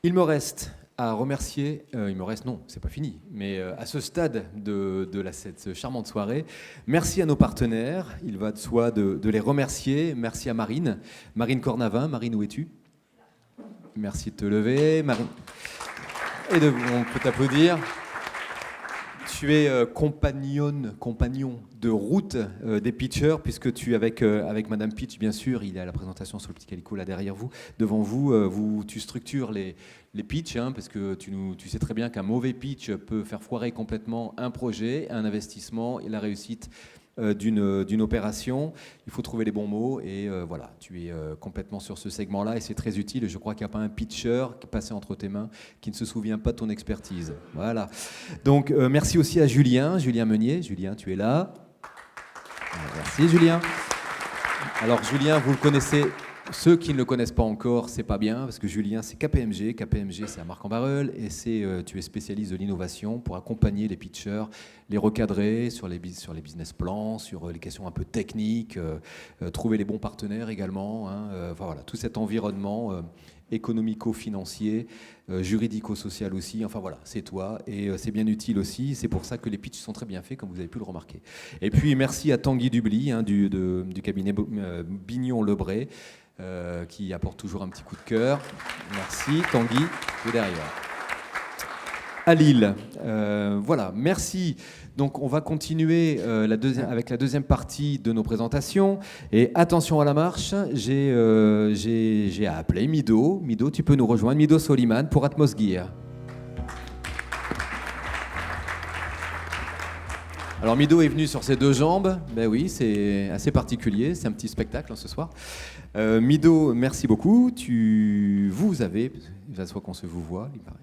Il me reste à remercier, non, c'est pas fini, mais à ce stade de cette charmante soirée, merci à nos partenaires, il va de soi de les remercier. Merci à Marine Cornavin. Marine, où es-tu? Merci de te lever, Marine. Et on peut t'applaudir. Tu es compagnon de route des pitchers, puisque tu avec Madame Pitch, bien sûr, il est à la présentation sur le petit calico là derrière vous, devant vous, tu structures les pitchs, hein, parce que tu sais très bien qu'un mauvais pitch peut faire foirer complètement un projet, un investissement et la réussite d'une opération. Il faut trouver les bons mots et voilà, tu es complètement sur ce segment-là et c'est très utile. Je crois qu'il n'y a pas un pitcher qui est passé entre tes mains qui ne se souvient pas de ton expertise. Voilà. Donc merci aussi à Julien Meunier. Julien, tu es là. Merci Julien. Alors Julien, vous le connaissez. Ceux qui ne le connaissent pas encore, c'est pas bien, parce que Julien, c'est KPMG. KPMG, c'est à Marc-en-Barœul, et tu es spécialiste de l'innovation pour accompagner les pitchers, les recadrer sur les business plans, sur les questions un peu techniques, trouver les bons partenaires également. Hein, enfin, voilà, tout cet environnement économico-financier, juridico-social aussi. Enfin voilà, c'est toi, et c'est bien utile aussi. C'est pour ça que les pitchs sont très bien faits, comme vous avez pu le remarquer. Et puis merci à Tanguy Dubly, hein, du cabinet Bignon-Lebray, qui apporte toujours un petit coup de cœur. Merci Tanguy, de derrière. À Lille, voilà, merci. Donc on va continuer avec la deuxième partie de nos présentations. Et attention à la marche, j'ai appelé Mido. Mido, tu peux nous rejoindre. Mido Soliman pour Atmosgear. Alors Mido est venu sur ses deux jambes, ben oui, c'est assez particulier, c'est un petit spectacle, hein, ce soir. Mido, merci beaucoup. Vous avez, il soit qu'on se vous voit, il paraît.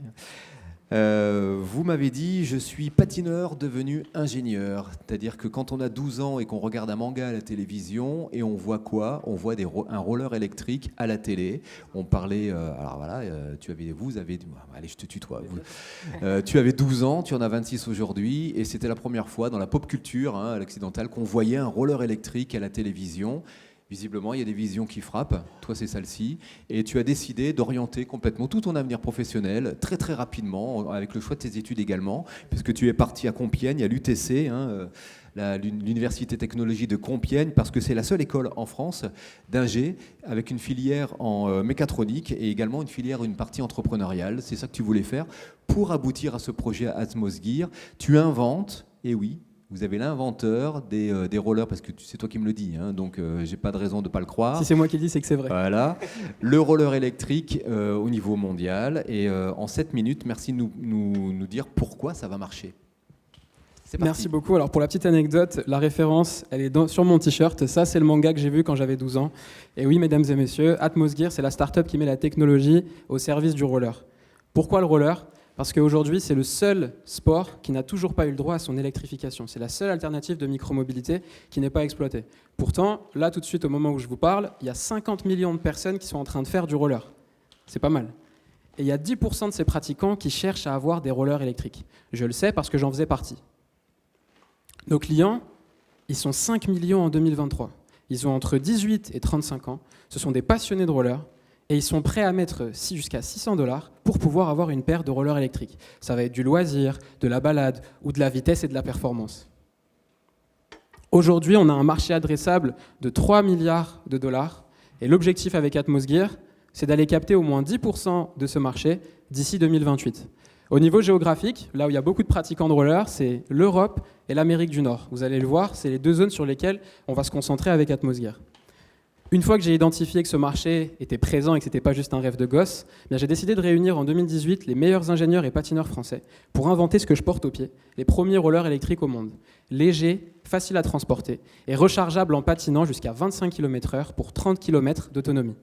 Vous m'avez dit, je suis patineur devenu ingénieur. C'est-à-dire que quand on a 12 ans et qu'on regarde un manga à la télévision, et on voit quoi? On voit un roller électrique à la télé. On parlait, alors voilà, allez, je te tutoie. Tu avais 12 ans, tu en as 26 aujourd'hui, et c'était la première fois dans la pop culture, hein, à l'occidentale, qu'on voyait un roller électrique à la télévision. Visiblement, il y a des visions qui frappent. Toi, c'est celle-ci. Et tu as décidé d'orienter complètement tout ton avenir professionnel très, très rapidement, avec le choix de tes études également, puisque tu es parti à Compiègne, à l'UTC, hein, l'Université Technologie de Compiègne, parce que c'est la seule école en France d'ingé avec une filière en mécatronique et également une partie entrepreneuriale. C'est ça que tu voulais faire pour aboutir à ce projet Atmosgear. Tu inventes, et oui, vous avez l'inventeur des rollers, parce que c'est toi qui me le dis, hein, donc j'ai pas de raison de pas le croire. Si c'est moi qui le dis, c'est que c'est vrai. Voilà, le roller électrique au niveau mondial. Et en 7 minutes, merci de nous dire pourquoi ça va marcher. C'est parti. Merci beaucoup. Alors pour la petite anecdote, la référence, elle est sur mon t-shirt. Ça, c'est le manga que j'ai vu quand j'avais 12 ans. Et oui, mesdames et messieurs, Atmosgear, c'est la start-up qui met la technologie au service du roller. Pourquoi le roller ? Parce qu'aujourd'hui, c'est le seul sport qui n'a toujours pas eu le droit à son électrification. C'est la seule alternative de micromobilité qui n'est pas exploitée. Pourtant, là, tout de suite, au moment où je vous parle, il y a 50 millions de personnes qui sont en train de faire du roller. C'est pas mal. Et il y a 10% de ces pratiquants qui cherchent à avoir des rollers électriques. Je le sais parce que j'en faisais partie. Nos clients, ils sont 5 millions en 2023. Ils ont entre 18 et 35 ans. Ce sont des passionnés de roller. Et ils sont prêts à mettre jusqu'à $600 pour pouvoir avoir une paire de rollers électriques. Ça va être du loisir, de la balade ou de la vitesse et de la performance. Aujourd'hui, on a un marché adressable de 3 milliards de dollars. Et l'objectif avec Atmosgear, c'est d'aller capter au moins 10% de ce marché d'ici 2028. Au niveau géographique, là où il y a beaucoup de pratiquants de roller, c'est l'Europe et l'Amérique du Nord. Vous allez le voir, c'est les deux zones sur lesquelles on va se concentrer avec Atmosgear. Une fois que j'ai identifié que ce marché était présent et que ce n'était pas juste un rêve de gosse, j'ai décidé de réunir en 2018 les meilleurs ingénieurs et patineurs français pour inventer ce que je porte au pied, les premiers rollers électriques au monde. Légers, faciles à transporter et rechargeables en patinant jusqu'à 25 km/h pour 30 km d'autonomie.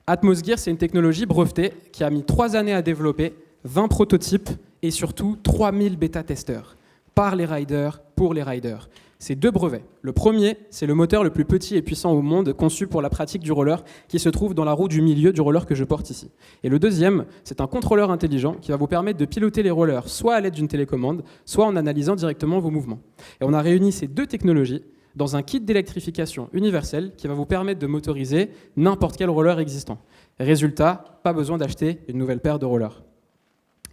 Atmosgear, c'est une technologie brevetée qui a mis 3 années à développer 20 prototypes et surtout 3000 bêta-testeurs par les riders, pour les riders. C'est 2 brevets. Le premier, c'est le moteur le plus petit et puissant au monde, conçu pour la pratique du roller, qui se trouve dans la roue du milieu du roller que je porte ici. Et le deuxième, c'est un contrôleur intelligent qui va vous permettre de piloter les rollers soit à l'aide d'une télécommande, soit en analysant directement vos mouvements. Et on a réuni ces 2 technologies dans un kit d'électrification universel qui va vous permettre de motoriser n'importe quel roller existant. Résultat, pas besoin d'acheter une nouvelle paire de rollers.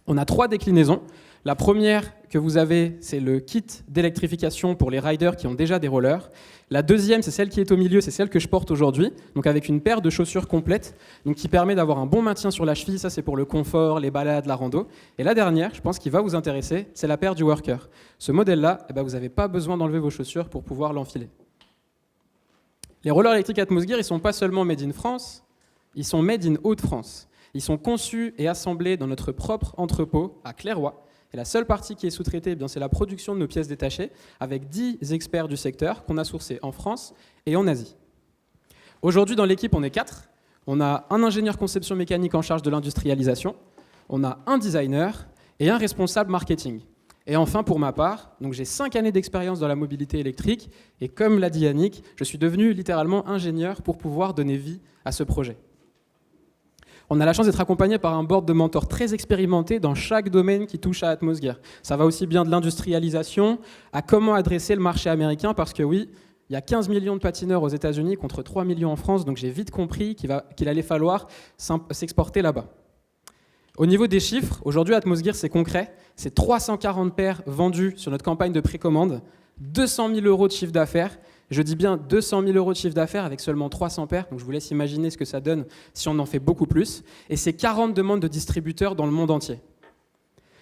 On a 3 déclinaisons. La première que vous avez, c'est le kit d'électrification pour les riders qui ont déjà des rollers. La deuxième, c'est celle qui est au milieu, c'est celle que je porte aujourd'hui, donc avec une paire de chaussures complète, donc qui permet d'avoir un bon maintien sur la cheville. Ça, c'est pour le confort, les balades, la rando. Et la dernière, je pense qui va vous intéresser, c'est la paire du worker. Ce modèle-là, vous n'avez pas besoin d'enlever vos chaussures pour pouvoir l'enfiler. Les rollers électriques Atmosgear, ils ne sont pas seulement made in France, ils sont made in Hauts-de-France. Ils sont conçus et assemblés dans notre propre entrepôt à Clairoy. Et la seule partie qui est sous-traitée, c'est la production de nos pièces détachées, avec 10 experts du secteur qu'on a sourcés en France et en Asie. Aujourd'hui, dans l'équipe, on est 4. On a un ingénieur conception mécanique en charge de l'industrialisation, on a un designer et un responsable marketing. Et enfin, pour ma part, donc j'ai 5 années d'expérience dans la mobilité électrique, et comme l'a dit Yannick, je suis devenu littéralement ingénieur pour pouvoir donner vie à ce projet. On a la chance d'être accompagné par un board de mentors très expérimenté dans chaque domaine qui touche à Atmosgear. Ça va aussi bien de l'industrialisation à comment adresser le marché américain, parce que oui, il y a 15 millions de patineurs aux États-Unis contre 3 millions en France, donc j'ai vite compris qu'il allait falloir s'exporter là-bas. Au niveau des chiffres, aujourd'hui Atmosgear c'est concret, c'est 340 paires vendues sur notre campagne de précommande, 200 000 € de chiffre d'affaires. Je dis bien 200 000 € de chiffre d'affaires avec seulement 300 paires, donc je vous laisse imaginer ce que ça donne si on en fait beaucoup plus. Et c'est 40 demandes de distributeurs dans le monde entier.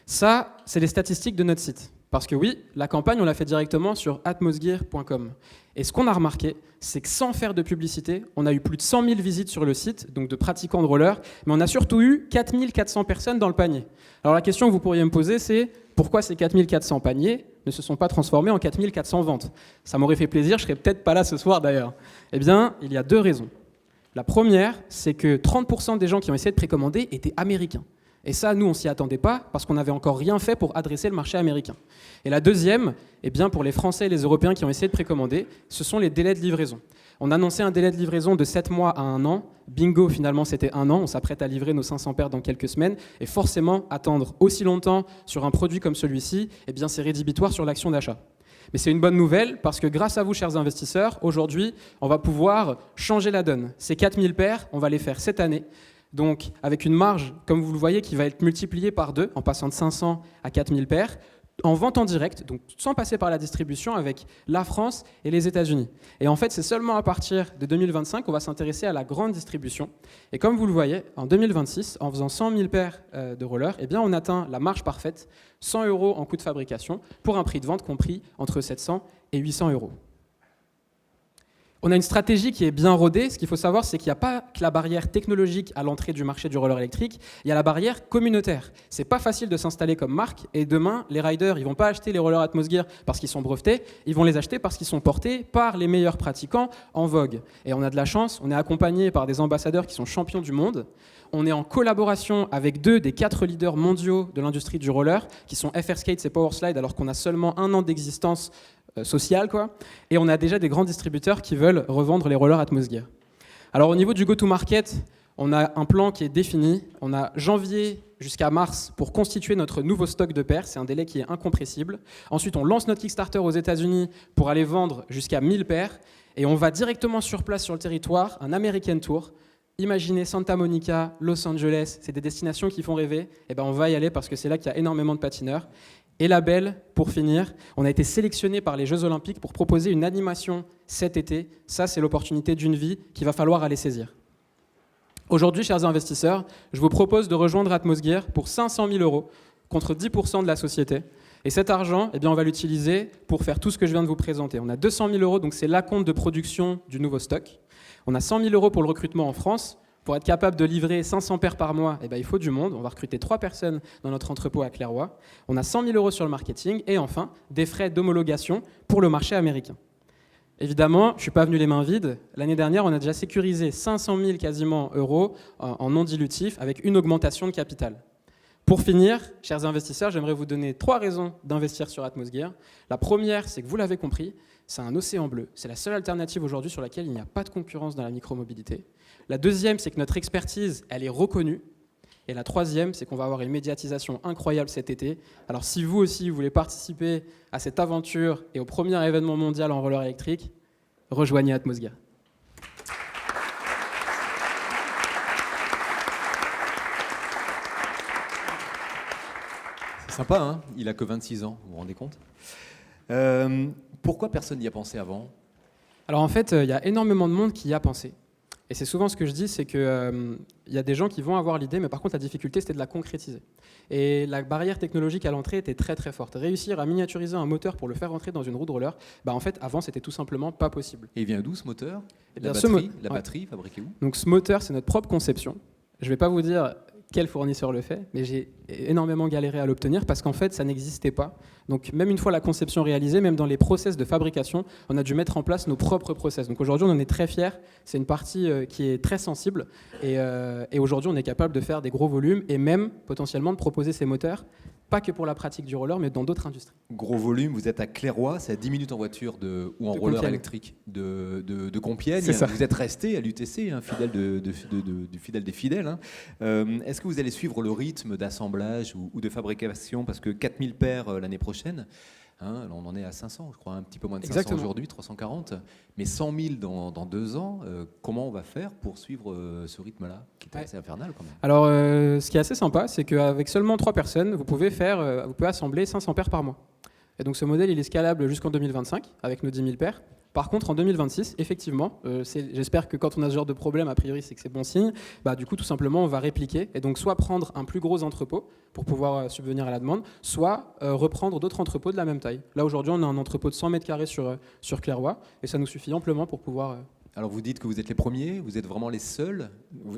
Ça, c'est les statistiques de notre site. Parce que oui, la campagne, on l'a fait directement sur atmosgear.com. Et ce qu'on a remarqué, c'est que sans faire de publicité, on a eu plus de 100 000 visites sur le site, donc de pratiquants de roller, mais on a surtout eu 4 400 personnes dans le panier. Alors la question que vous pourriez me poser, c'est pourquoi ces 4 400 paniers ne se sont pas transformés en 4 400 ventes? Ça m'aurait fait plaisir, je ne serais peut-être pas là ce soir d'ailleurs. Eh bien, il y a 2 raisons. La première, c'est que 30% des gens qui ont essayé de précommander étaient américains. Et ça, nous, on ne s'y attendait pas parce qu'on n'avait encore rien fait pour adresser le marché américain. Et la deuxième, eh bien, pour les Français et les Européens qui ont essayé de précommander, ce sont les délais de livraison. On annonçait un délai de livraison de 7 mois à 1 an. Bingo, finalement, c'était 1 an. On s'apprête à livrer nos 500 paires dans quelques semaines. Et forcément, attendre aussi longtemps sur un produit comme celui-ci, eh bien, c'est rédhibitoire sur l'action d'achat. Mais c'est une bonne nouvelle parce que grâce à vous, chers investisseurs, aujourd'hui, on va pouvoir changer la donne. Ces 4000 paires, on va les faire cette année. Donc, avec une marge, comme vous le voyez, qui va être multipliée par 2, en passant de 500 à 4000 paires, en vente en direct, donc sans passer par la distribution avec la France et les États-Unis. Et en fait, c'est seulement à partir de 2025 qu'on va s'intéresser à la grande distribution. Et comme vous le voyez, en 2026, en faisant 100 000 paires de rollers, eh bien, on atteint la marge parfaite, 100 € en coût de fabrication, pour un prix de vente compris entre 700 et 800 €. On a une stratégie qui est bien rodée. Ce qu'il faut savoir, c'est qu'il n'y a pas que la barrière technologique à l'entrée du marché du roller électrique, il y a la barrière communautaire. C'est pas facile de s'installer comme marque, et demain, les riders, ils vont pas acheter les rollers Atmosgear parce qu'ils sont brevetés, ils vont les acheter parce qu'ils sont portés par les meilleurs pratiquants en vogue. Et on a de la chance, on est accompagné par des ambassadeurs qui sont champions du monde. On est en collaboration avec 2 des 4 leaders mondiaux de l'industrie du roller, qui sont FR Skates et Powerslide, alors qu'on a seulement 1 an d'existence sociale, quoi. Et on a déjà des grands distributeurs qui veulent revendre les rollers Atmosgear. Alors au niveau du go-to-market, on a un plan qui est défini. On a janvier jusqu'à mars pour constituer notre nouveau stock de paires. C'est un délai qui est incompressible. Ensuite, on lance notre Kickstarter aux États-Unis pour aller vendre jusqu'à 1000 paires. Et on va directement sur place sur le territoire, un American Tour. Imaginez Santa Monica, Los Angeles, c'est des destinations qui font rêver. Et ben on va y aller parce que c'est là qu'il y a énormément de patineurs. Et la belle, pour finir, on a été sélectionné par les Jeux Olympiques pour proposer une animation cet été. Ça, c'est l'opportunité d'une vie qu'il va falloir aller saisir. Aujourd'hui, chers investisseurs, je vous propose de rejoindre Atmosgear pour 500 000 € contre 10% de la société. Et cet argent, eh bien, on va l'utiliser pour faire tout ce que je viens de vous présenter. On a 200 000 €, donc c'est l'acompte de production du nouveau stock. On a 100 000 € pour le recrutement en France. Pour être capable de livrer 500 paires par mois, eh bien, il faut du monde. On va recruter 3 personnes dans notre entrepôt à Clairoy. On a 100 000 € sur le marketing et enfin, des frais d'homologation pour le marché américain. Évidemment, je ne suis pas venu les mains vides. L'année dernière, on a déjà sécurisé 500 000 quasiment euros en non dilutif avec une augmentation de capital. Pour finir, chers investisseurs, j'aimerais vous donner 3 raisons d'investir sur Atmosgear. La première, c'est que vous l'avez compris, c'est un océan bleu. C'est la seule alternative aujourd'hui sur laquelle il n'y a pas de concurrence dans la micromobilité. La deuxième, c'est que notre expertise, elle est reconnue. Et la troisième, c'est qu'on va avoir une médiatisation incroyable cet été. Alors si vous aussi, vous voulez participer à cette aventure et au premier événement mondial en roller électrique, rejoignez Atmosgear. C'est sympa, hein? Il a que 26 ans, vous vous rendez compte? Pourquoi personne n'y a pensé avant? Alors en fait, il y a énormément de monde qui y a pensé. Et c'est souvent ce que je dis, c'est qu'il y a des gens qui vont avoir l'idée, mais par contre la difficulté c'était de la concrétiser. Et la barrière technologique à l'entrée était très très forte. Réussir à miniaturiser un moteur pour le faire rentrer dans une roue de roller, en fait avant c'était tout simplement pas possible. Et il vient d'où ce moteur? Et La bien, batterie fabriquée où? Donc ce moteur c'est notre propre conception. Je ne vais pas vous dire quel fournisseur le fait, mais j'ai énormément galéré à l'obtenir parce qu'en fait ça n'existait pas. Donc même une fois la conception réalisée, même dans les process de fabrication, on a dû mettre en place nos propres process. Donc aujourd'hui on en est très fiers, c'est une partie qui est très sensible et aujourd'hui on est capable de faire des gros volumes et même potentiellement de proposer ces moteurs, pas que pour la pratique du roller, mais dans d'autres industries. Gros volume, vous êtes à Clairoy, c'est à 10 minutes en voiture ou en roller Compiègne. électrique de Compiègne. C'est ça. Vous êtes resté à l'UTC, fidèle du fidèle des fidèles. Hein. Est-ce que vous allez suivre le rythme d'assemblage ou de fabrication? Parce que 4000 paires l'année prochaine, là, on en est à 500, je crois, un petit peu moins de 500 Exactement. aujourd'hui, 340. Mais 100 000 dans 2 ans, comment on va faire pour suivre ce rythme-là, qui est assez infernal quand même? Alors ce qui est assez sympa, c'est qu'avec seulement 3 personnes, vous pouvez assembler 500 paires par mois. Et donc ce modèle, il est scalable jusqu'en 2025 avec nos 10 000 paires. Par contre, en 2026, effectivement, j'espère que quand on a ce genre de problème, a priori, c'est que c'est bon signe. Du coup, tout simplement, on va répliquer et donc soit prendre un plus gros entrepôt pour pouvoir subvenir à la demande, soit reprendre d'autres entrepôts de la même taille. Là, aujourd'hui, on a un entrepôt de 100 mètres carrés sur Clairoy et ça nous suffit amplement pour pouvoir... Alors vous dites que vous êtes les premiers, vous êtes vraiment les seuls.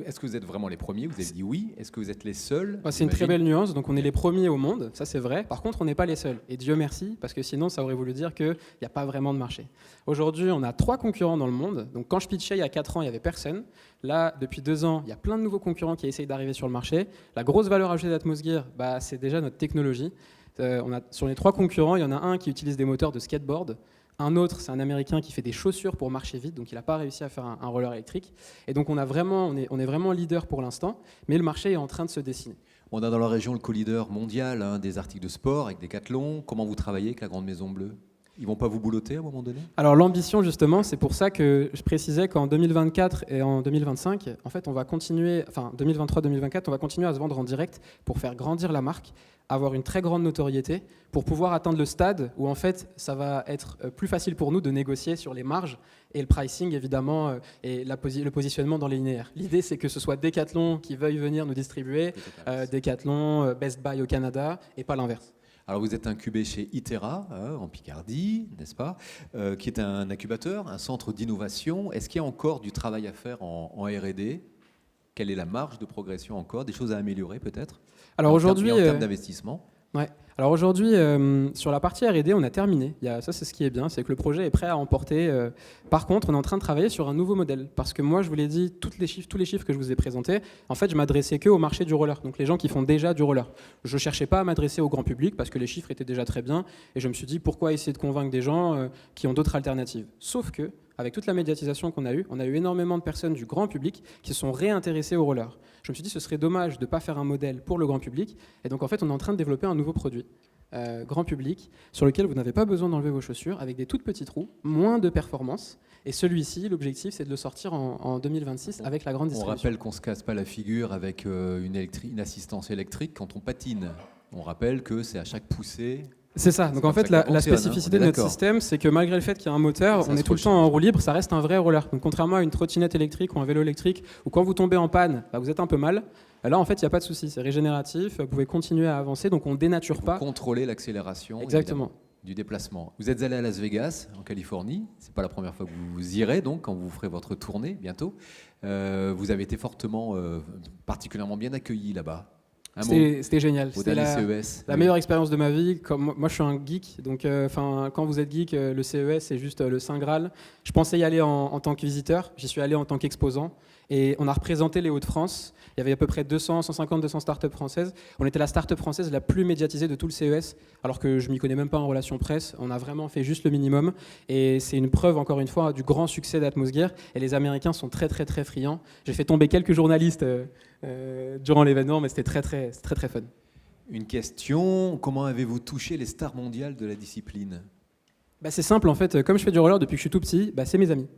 Est-ce que vous êtes vraiment les premiers? Vous avez dit oui. Est-ce que vous êtes les seuls? C'est une très belle nuance, donc on est les premiers au monde, ça c'est vrai. Par contre, on n'est pas les seuls. Et Dieu merci, parce que sinon ça aurait voulu dire qu'il n'y a pas vraiment de marché. Aujourd'hui, on a 3 concurrents dans le monde. Donc quand je pitchais il y a 4 ans, il n'y avait personne. Là, depuis 2 ans, il y a plein de nouveaux concurrents qui essayent d'arriver sur le marché. La grosse valeur ajoutée d'Atmosgear, c'est déjà notre technologie. Sur les 3 concurrents, il y en a un qui utilise des moteurs de skateboard. Un autre, c'est un Américain qui fait des chaussures pour marcher vite, donc il n'a pas réussi à faire un roller électrique. Et donc on est vraiment leader pour l'instant, mais le marché est en train de se dessiner. On a dans la région le co-leader mondial des articles de sport avec Decathlon. Comment vous travaillez avec la Grande Maison Bleue? Ils vont pas vous boulotter à un moment donné? Alors l'ambition justement, c'est pour ça que je précisais qu'en 2024 et en 2025, en fait on va continuer, 2023-2024, on va continuer à se vendre en direct pour faire grandir la marque, avoir une très grande notoriété, pour pouvoir atteindre le stade où en fait ça va être plus facile pour nous de négocier sur les marges et le pricing évidemment et le positionnement dans les linéaires. L'idée c'est que ce soit Decathlon qui veuille venir nous distribuer, Decathlon, Best Buy au Canada et pas l'inverse. Alors vous êtes incubé chez Itera, en Picardie, n'est-ce pas, qui est un incubateur, un centre d'innovation. Est-ce qu'il y a encore du travail à faire en R&D? Quelle est la marge de progression encore? Des choses à améliorer peut-être? Alors aujourd'hui, en termes d'investissement. Ouais. Alors aujourd'hui, sur la partie R&D, on a terminé. Ça, c'est ce qui est bien, c'est que le projet est prêt à emporter. Par contre, on est en train de travailler sur un nouveau modèle. Parce que moi, je vous l'ai dit, tous les chiffres que je vous ai présentés, en fait, je m'adressais qu'au marché du roller. Donc les gens qui font déjà du roller. Je ne cherchais pas à m'adresser au grand public parce que les chiffres étaient déjà très bien. Et je me suis dit, pourquoi essayer de convaincre des gens qui ont d'autres alternatives? Sauf que, avec toute la médiatisation qu'on a eue, on a eu énormément de personnes du grand public qui se sont réintéressées au roller. Je me suis dit, ce serait dommage de ne pas faire un modèle pour le grand public. Et donc, en fait, on est en train de développer un nouveau produit grand public sur lequel vous n'avez pas besoin d'enlever vos chaussures, avec des toutes petites roues, moins de performance. Et celui-ci, l'objectif, c'est de le sortir en 2026 avec la grande distribution. On rappelle qu'on ne se casse pas la figure avec une assistance électrique quand on patine. On rappelle que c'est à chaque poussée. C'est ça. Donc en fait, la spécificité de notre système, c'est que malgré le fait qu'il y a un moteur, on est tout le temps en roue libre, ça reste un vrai roller. Donc contrairement à une trottinette électrique ou un vélo électrique, où quand vous tombez en panne, vous êtes un peu mal, là en fait, il n'y a pas de souci, c'est régénératif, vous pouvez continuer à avancer, donc on ne dénature pas. Contrôler l'accélération du déplacement. Vous êtes allé à Las Vegas, en Californie, c'est pas la première fois que vous irez, donc quand vous ferez votre tournée bientôt. Vous avez été particulièrement bien accueilli là-bas. C'était génial. C'était la meilleure expérience de ma vie. Moi, je suis un geek, donc quand vous êtes geek, le CES, c'est juste le Saint Graal. Je pensais y aller en tant que visiteur, j'y suis allé en tant qu'exposant. et on a représenté les Hauts-de-France. Il y avait à peu près 150, 200 startups françaises. On était la startup française la plus médiatisée de tout le CES, alors que je ne m'y connais même pas en relations presse. On a vraiment fait juste le minimum. Et c'est une preuve, encore une fois, du grand succès d'Atmosgear. Et les Américains sont très, très, très friands. J'ai fait tomber quelques journalistes durant l'événement, mais c'était très, très, très, très fun. Une question, comment avez-vous touché les stars mondiales de la discipline ? C'est simple, en fait. Comme je fais du roller depuis que je suis tout petit, c'est mes amis.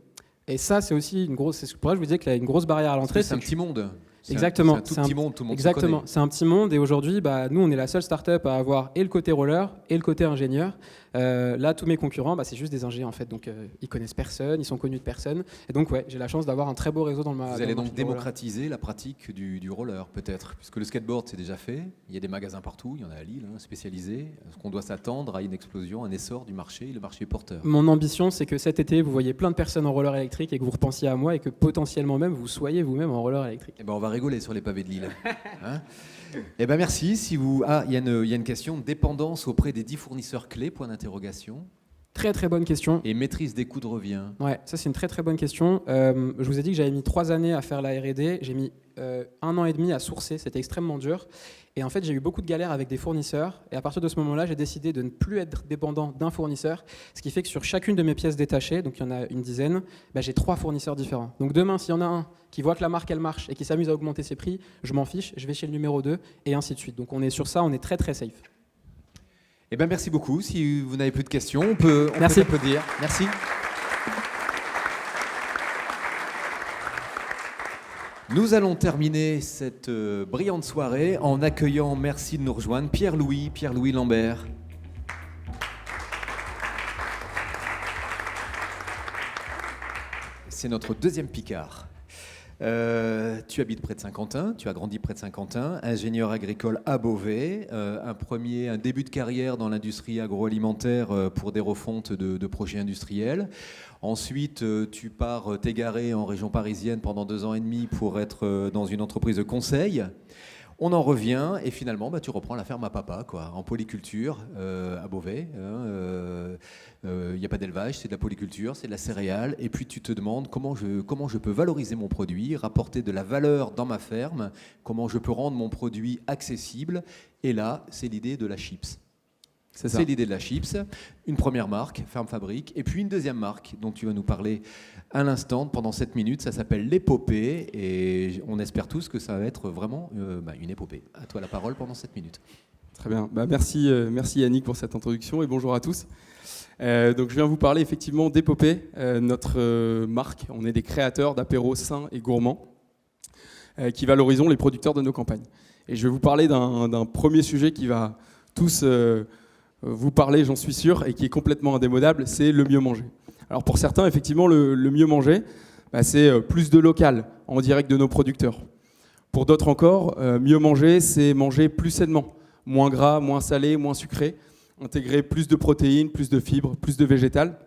Et ça, c'est aussi une grosse... C'est pour ça que je vous disais qu'il y a une grosse barrière à l'entrée. C'est un petit monde. Exactement. C'est un tout petit monde, tout le monde Exactement. se connaît. C'est un petit monde et aujourd'hui, nous, on est la seule start-up à avoir et le côté roller et le côté ingénieur. Là, tous mes concurrents, c'est juste des ingénieurs en fait. Donc, ils connaissent personne, ils sont connus de personne. Et donc, ouais, j'ai la chance d'avoir un très beau réseau dans le Vous allez donc démocratiser la pratique du roller, peut-être, puisque le skateboard, c'est déjà fait. Il y a des magasins partout, il y en a à Lille, spécialisés. Est-ce qu'on doit s'attendre à une explosion, un essor du marché, le marché est porteur? Mon ambition, c'est que cet été, vous voyez plein de personnes en roller électrique et que vous repensiez à moi et que potentiellement même, vous soyez vous-même en roller électrique. On va rigoler sur les pavés de Lille. Hein? Merci. Si vous... il y a une question. Dépendance auprès des 10 fournisseurs clés, point d'interrogation. Très très bonne question. Et maîtrise des coûts de revient. Ouais, ça c'est une très très bonne question. Je vous ai dit que j'avais mis 3 années à faire la R&D. J'ai mis 1 an et demi à sourcer. C'était extrêmement dur. Et en fait, j'ai eu beaucoup de galères avec des fournisseurs. Et à partir de ce moment-là, j'ai décidé de ne plus être dépendant d'un fournisseur. Ce qui fait que sur chacune de mes pièces détachées, donc il y en a une dizaine, j'ai 3 fournisseurs différents. Donc demain, s'il y en a un qui voit que la marque elle marche et qui s'amuse à augmenter ses prix, je m'en fiche, je vais chez le numéro 2 et ainsi de suite. Donc on est sur ça, on est très très safe. Merci beaucoup. Si vous n'avez plus de questions, on peut applaudir. Merci. Nous allons terminer cette brillante soirée en accueillant, merci de nous rejoindre, Pierre-Louis Lambert. C'est notre deuxième Picard. Tu habites près de Saint-Quentin, tu as grandi près de Saint-Quentin, ingénieur agricole à Beauvais, un début de carrière dans l'industrie agroalimentaire pour des refontes de projets industriels. Ensuite, tu pars t'égarer en région parisienne pendant 2 ans et demi pour être dans une entreprise de conseil. On en revient et finalement, tu reprends la ferme à papa, en polyculture à Beauvais. Il n'y a pas d'élevage, c'est de la polyculture, c'est de la céréale. Et puis tu te demandes comment je peux valoriser mon produit, rapporter de la valeur dans ma ferme, comment je peux rendre mon produit accessible. Et là, c'est l'idée de la Chips. C'est l'idée de la Chips, une première marque, Ferme Fabrique, et puis une deuxième marque dont tu vas nous parler à l'instant pendant 7 minutes. Ça s'appelle l'épopée et on espère tous que ça va être vraiment une épopée. À toi la parole pendant 7 minutes. Très bien. Merci Yannick pour cette introduction et bonjour à tous. Donc je viens vous parler effectivement d'Épopée, notre marque. On est des créateurs d'apéros sains et gourmands qui valorisons les producteurs de nos campagnes. Et je vais vous parler d'un premier sujet qui va tous vous parler, j'en suis sûr, et qui est complètement indémodable, c'est le mieux manger. Alors pour certains, effectivement, le mieux manger, c'est plus de local, en direct de nos producteurs. Pour d'autres encore, mieux manger, c'est manger plus sainement, moins gras, moins salé, moins sucré, intégrer plus de protéines, plus de fibres, plus de végétal,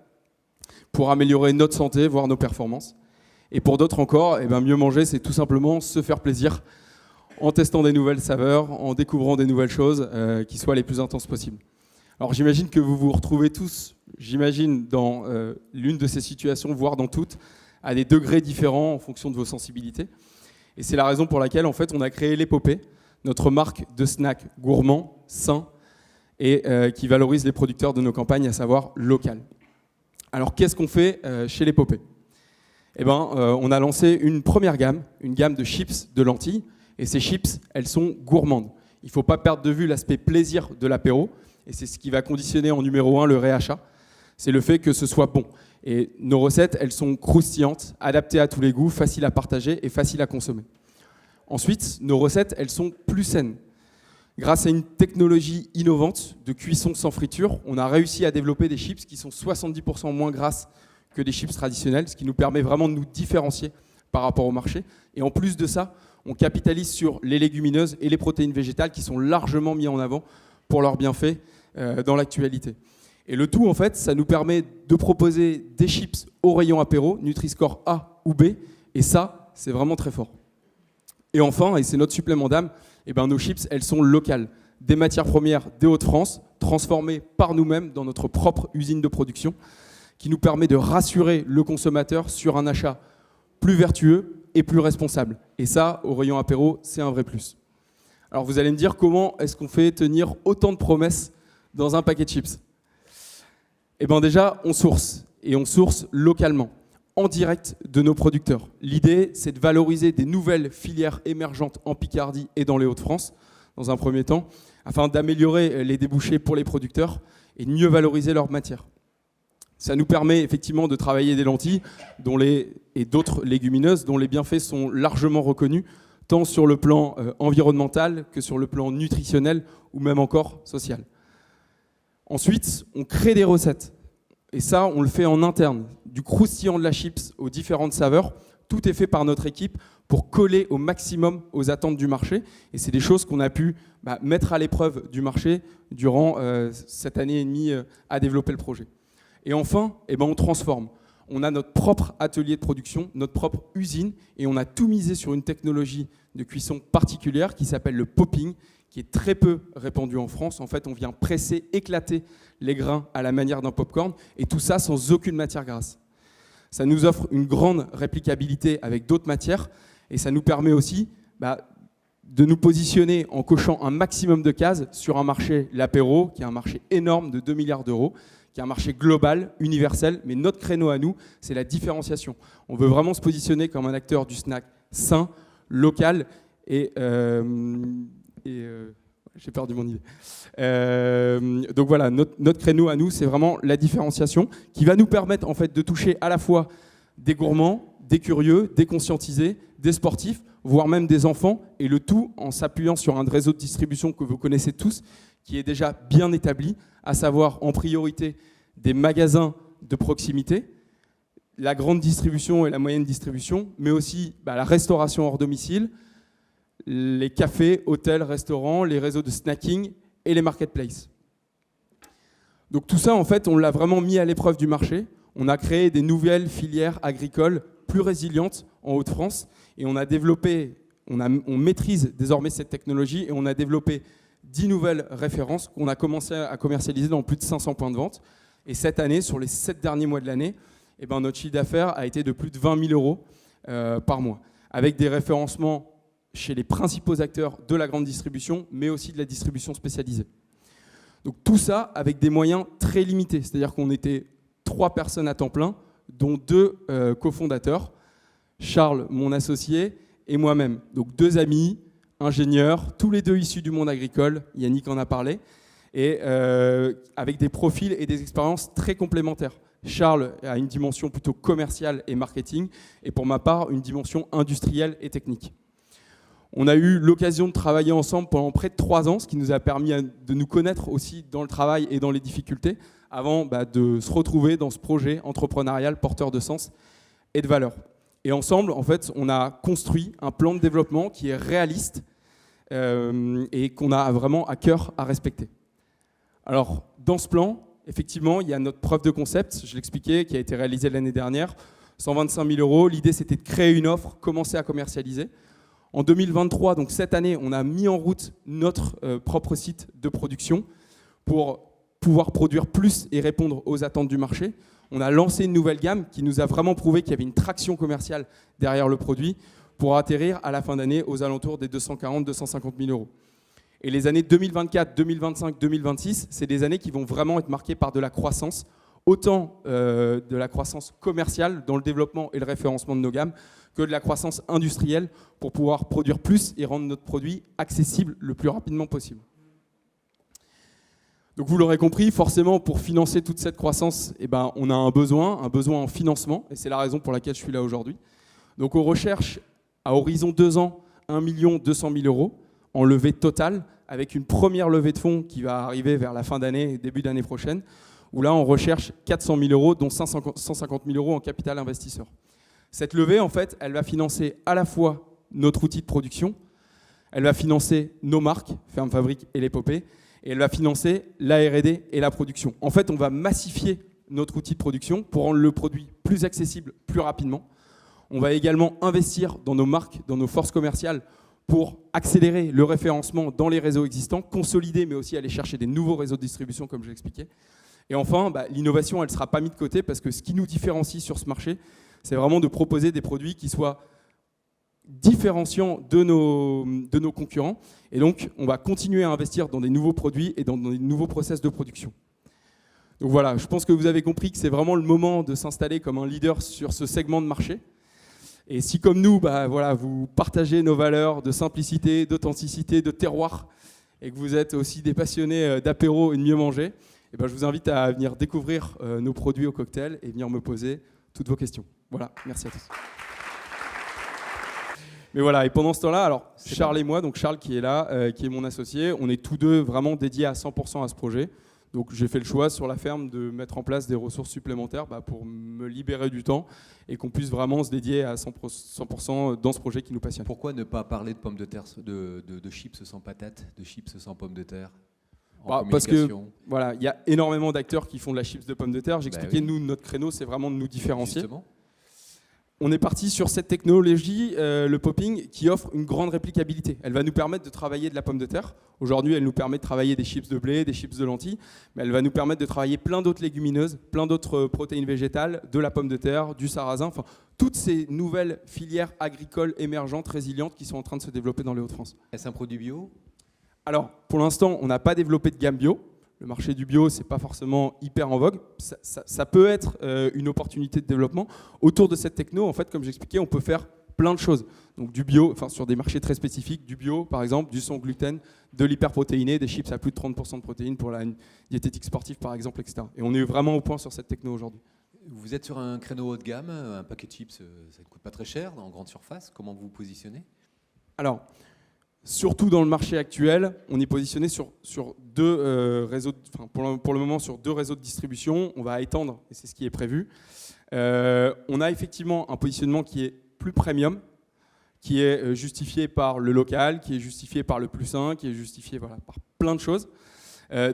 pour améliorer notre santé, voire nos performances. Et pour d'autres encore, mieux manger, c'est tout simplement se faire plaisir en testant des nouvelles saveurs, en découvrant des nouvelles choses qui soient les plus intenses possibles. Alors j'imagine que vous vous retrouvez tous, dans l'une de ces situations, voire dans toutes, à des degrés différents en fonction de vos sensibilités. Et c'est la raison pour laquelle en fait, on a créé l'Épopée, notre marque de snacks gourmands, sains, et qui valorise les producteurs de nos campagnes, à savoir local. Alors qu'est-ce qu'on fait chez l'Épopée ? On a lancé une première gamme, une gamme de chips de lentilles, et ces chips, elles sont gourmandes. Il ne faut pas perdre de vue l'aspect plaisir de l'apéro, et c'est ce qui va conditionner en numéro 1 le réachat, c'est le fait que ce soit bon. Et nos recettes, elles sont croustillantes, adaptées à tous les goûts, faciles à partager et faciles à consommer. Ensuite, nos recettes, elles sont plus saines. Grâce à une technologie innovante de cuisson sans friture, on a réussi à développer des chips qui sont 70% moins grasses que des chips traditionnelles, ce qui nous permet vraiment de nous différencier par rapport au marché. Et en plus de ça, on capitalise sur les légumineuses et les protéines végétales qui sont largement mis en avant pour leurs bienfaits dans l'actualité. Et le tout, en fait, ça nous permet de proposer des chips au rayon apéro, Nutri-Score A ou B, et ça, c'est vraiment très fort. Et enfin, et c'est notre supplément d'âme, nos chips, elles sont locales. Des matières premières des Hauts-de-France, transformées par nous-mêmes dans notre propre usine de production, qui nous permet de rassurer le consommateur sur un achat plus vertueux, et plus responsable. Et ça, au rayon apéro, c'est un vrai plus. Alors vous allez me dire, comment est-ce qu'on fait tenir autant de promesses dans un paquet de chips? Eh bien déjà, on source, et on source localement, en direct de nos producteurs. L'idée, c'est de valoriser des nouvelles filières émergentes en Picardie et dans les Hauts-de-France, dans un premier temps, afin d'améliorer les débouchés pour les producteurs et de mieux valoriser leur matière. Ça nous permet effectivement de travailler des lentilles et d'autres légumineuses dont les bienfaits sont largement reconnus, tant sur le plan environnemental que sur le plan nutritionnel ou même encore social. Ensuite, on crée des recettes. Et ça, on le fait en interne. Du croustillant de la chips aux différentes saveurs, tout est fait par notre équipe pour coller au maximum aux attentes du marché. Et c'est des choses qu'on a pu mettre à l'épreuve du marché durant cette année et demie à développer le projet. Et enfin, on transforme. On a notre propre atelier de production, notre propre usine, et on a tout misé sur une technologie de cuisson particulière qui s'appelle le popping, qui est très peu répandu en France. En fait, on vient presser, éclater les grains à la manière d'un popcorn, et tout ça sans aucune matière grasse. Ça nous offre une grande réplicabilité avec d'autres matières, et ça nous permet aussi de nous positionner en cochant un maximum de cases sur un marché, l'apéro, qui est un marché énorme de 2 milliards d'euros, qui est un marché global, universel, mais notre créneau à nous, c'est la différenciation. On veut vraiment se positionner comme un acteur du snack sain, local et j'ai perdu mon idée. Donc voilà, notre créneau à nous, c'est vraiment la différenciation qui va nous permettre en fait de toucher à la fois des gourmands, des curieux, des conscientisés, des sportifs, voire même des enfants, et le tout en s'appuyant sur un réseau de distribution que vous connaissez tous, qui est déjà bien établi, à savoir en priorité des magasins de proximité, la grande distribution et la moyenne distribution, mais aussi la restauration hors domicile, les cafés, hôtels, restaurants, les réseaux de snacking et les marketplaces. Donc tout ça, en fait, on l'a vraiment mis à l'épreuve du marché. On a créé des nouvelles filières agricoles plus résilientes en Hauts-de-France et on maîtrise désormais cette technologie et on a développé 10 nouvelles références qu'on a commencé à commercialiser dans plus de 500 points de vente. Et cette année, sur les 7 derniers mois de l'année, notre chiffre d'affaires a été de plus de 20 000 euros par mois, avec des référencements chez les principaux acteurs de la grande distribution, mais aussi de la distribution spécialisée. Donc tout ça avec des moyens très limités, c'est-à-dire qu'on était 3 personnes à temps plein, dont 2 cofondateurs, Charles, mon associé, et moi-même. Donc 2 amis, ingénieurs, tous les 2 issus du monde agricole, Yannick en a parlé, et avec des profils et des expériences très complémentaires. Charles a une dimension plutôt commerciale et marketing, et pour ma part, une dimension industrielle et technique. On a eu l'occasion de travailler ensemble pendant près de 3 ans, ce qui nous a permis de nous connaître aussi dans le travail et dans les difficultés, avant de se retrouver dans ce projet entrepreneurial porteur de sens et de valeur. Et ensemble, en fait, on a construit un plan de développement qui est réaliste et qu'on a vraiment à cœur à respecter. Alors, dans ce plan, effectivement, il y a notre preuve de concept, je l'expliquais, qui a été réalisée l'année dernière, 125 000 euros. L'idée, c'était de créer une offre, commencer à commercialiser. En 2023, donc cette année, on a mis en route notre propre site de production pour pouvoir produire plus et répondre aux attentes du marché. On a lancé une nouvelle gamme qui nous a vraiment prouvé qu'il y avait une traction commerciale derrière le produit pour atterrir à la fin d'année aux alentours des 240-250 000 euros. Et les années 2024, 2025, 2026, c'est des années qui vont vraiment être marquées par de la croissance, autant de la croissance commerciale dans le développement et le référencement de nos gammes, que de la croissance industrielle pour pouvoir produire plus et rendre notre produit accessible le plus rapidement possible. Donc vous l'aurez compris, forcément pour financer toute cette croissance, on a un besoin en financement, et c'est la raison pour laquelle je suis là aujourd'hui. Donc on recherche à horizon 2 ans 1 200 000 euros en levée totale, avec une première levée de fonds qui va arriver vers la fin d'année, début d'année prochaine, où là on recherche 400 000 euros, dont 150 000 euros en capital investisseur. Cette levée, en fait, elle va financer à la fois notre outil de production, elle va financer nos marques, Ferme Fabrique et l'Épopée, et elle va financer la R&D et la production. En fait, on va massifier notre outil de production pour rendre le produit plus accessible plus rapidement. On va également investir dans nos marques, dans nos forces commerciales pour accélérer le référencement dans les réseaux existants, consolider, mais aussi aller chercher des nouveaux réseaux de distribution, comme je l'expliquais. Et enfin, l'innovation, elle ne sera pas mise de côté parce que ce qui nous différencie sur ce marché, c'est vraiment de proposer des produits qui soient différenciant de nos concurrents. Et donc, on va continuer à investir dans des nouveaux produits et dans des nouveaux process de production. Donc voilà, je pense que vous avez compris que c'est vraiment le moment de s'installer comme un leader sur ce segment de marché. Et si comme nous, voilà, vous partagez nos valeurs de simplicité, d'authenticité, de terroir, et que vous êtes aussi des passionnés d'apéro et de mieux manger, et je vous invite à venir découvrir nos produits au cocktail et venir me poser toutes vos questions. Voilà, merci à tous. Mais voilà, et pendant ce temps-là, alors Charles et moi, donc Charles qui est là, qui est mon associé, on est tous deux vraiment dédiés à 100% à ce projet. Donc j'ai fait le choix sur la ferme de mettre en place des ressources supplémentaires pour me libérer du temps et qu'on puisse vraiment se dédier à 100% dans ce projet qui nous passionne. Pourquoi ne pas parler de pommes de terre, de chips sans patates, de chips sans pommes de terre parce que voilà, il y a énormément d'acteurs qui font de la chips de pommes de terre. J'expliquais, oui. Nous, notre créneau, c'est vraiment de nous différencier. Justement. On est parti sur cette technologie, le popping, qui offre une grande réplicabilité. Elle va nous permettre de travailler de la pomme de terre. Aujourd'hui, elle nous permet de travailler des chips de blé, des chips de lentilles, mais elle va nous permettre de travailler plein d'autres légumineuses, plein d'autres protéines végétales, de la pomme de terre, du sarrasin, enfin, toutes ces nouvelles filières agricoles émergentes, résilientes, qui sont en train de se développer dans les Hauts-de-France. Est-ce un produit bio ? Alors, pour l'instant, on n'a pas développé de gamme bio. Le marché du bio, c'est pas forcément hyper en vogue. Ça peut être une opportunité de développement. Autour de cette techno, en fait, comme j'expliquais, on peut faire plein de choses. Donc du bio, enfin sur des marchés très spécifiques, du bio par exemple, du sans gluten, de l'hyperprotéiné, des chips à plus de 30% de protéines pour la diététique sportive par exemple, etc. Et on est vraiment au point sur cette techno aujourd'hui. Vous êtes sur un créneau haut de gamme, un paquet de chips, ça ne coûte pas très cher, en grande surface. Comment vous vous positionnez ? Alors, surtout dans le marché actuel, on est positionné sur deux réseaux, pour le moment sur 2 réseaux de distribution. On va étendre, et c'est ce qui est prévu. On a effectivement un positionnement qui est plus premium, qui est justifié par le local, qui est justifié par le plus sain, qui est justifié par plein de choses.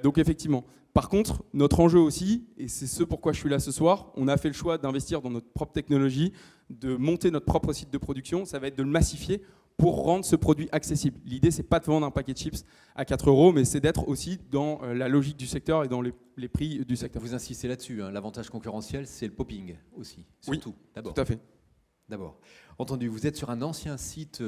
Donc effectivement. Par contre, notre enjeu aussi, et c'est ce pourquoi je suis là ce soir, on a fait le choix d'investir dans notre propre technologie, de monter notre propre site de production, ça va être de le massifier pour rendre ce produit accessible. L'idée, c'est pas de vendre un paquet de chips à 4 €, mais c'est d'être aussi dans la logique du secteur et dans les prix du secteur. Vous insistez là-dessus, hein. L'avantage concurrentiel, c'est le popping aussi, surtout. Oui, d'abord. Tout à fait. D'abord. Entendu, vous êtes sur un ancien site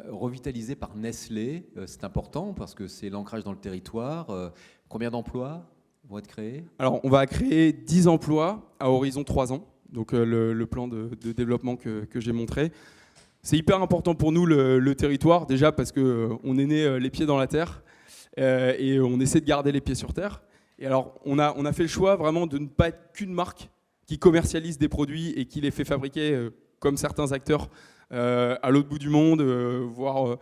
revitalisé par Nestlé. C'est important parce que c'est l'ancrage dans le territoire. Combien d'emplois vont être créés ? Alors, on va créer 10 emplois à horizon 3 ans. Donc, le plan de développement que j'ai montré. C'est hyper important pour nous, le territoire, déjà parce qu'on est né les pieds dans la terre et on essaie de garder les pieds sur terre. Et alors, on a fait le choix vraiment de ne pas être qu'une marque qui commercialise des produits et qui les fait fabriquer comme certains acteurs à l'autre bout du monde, voire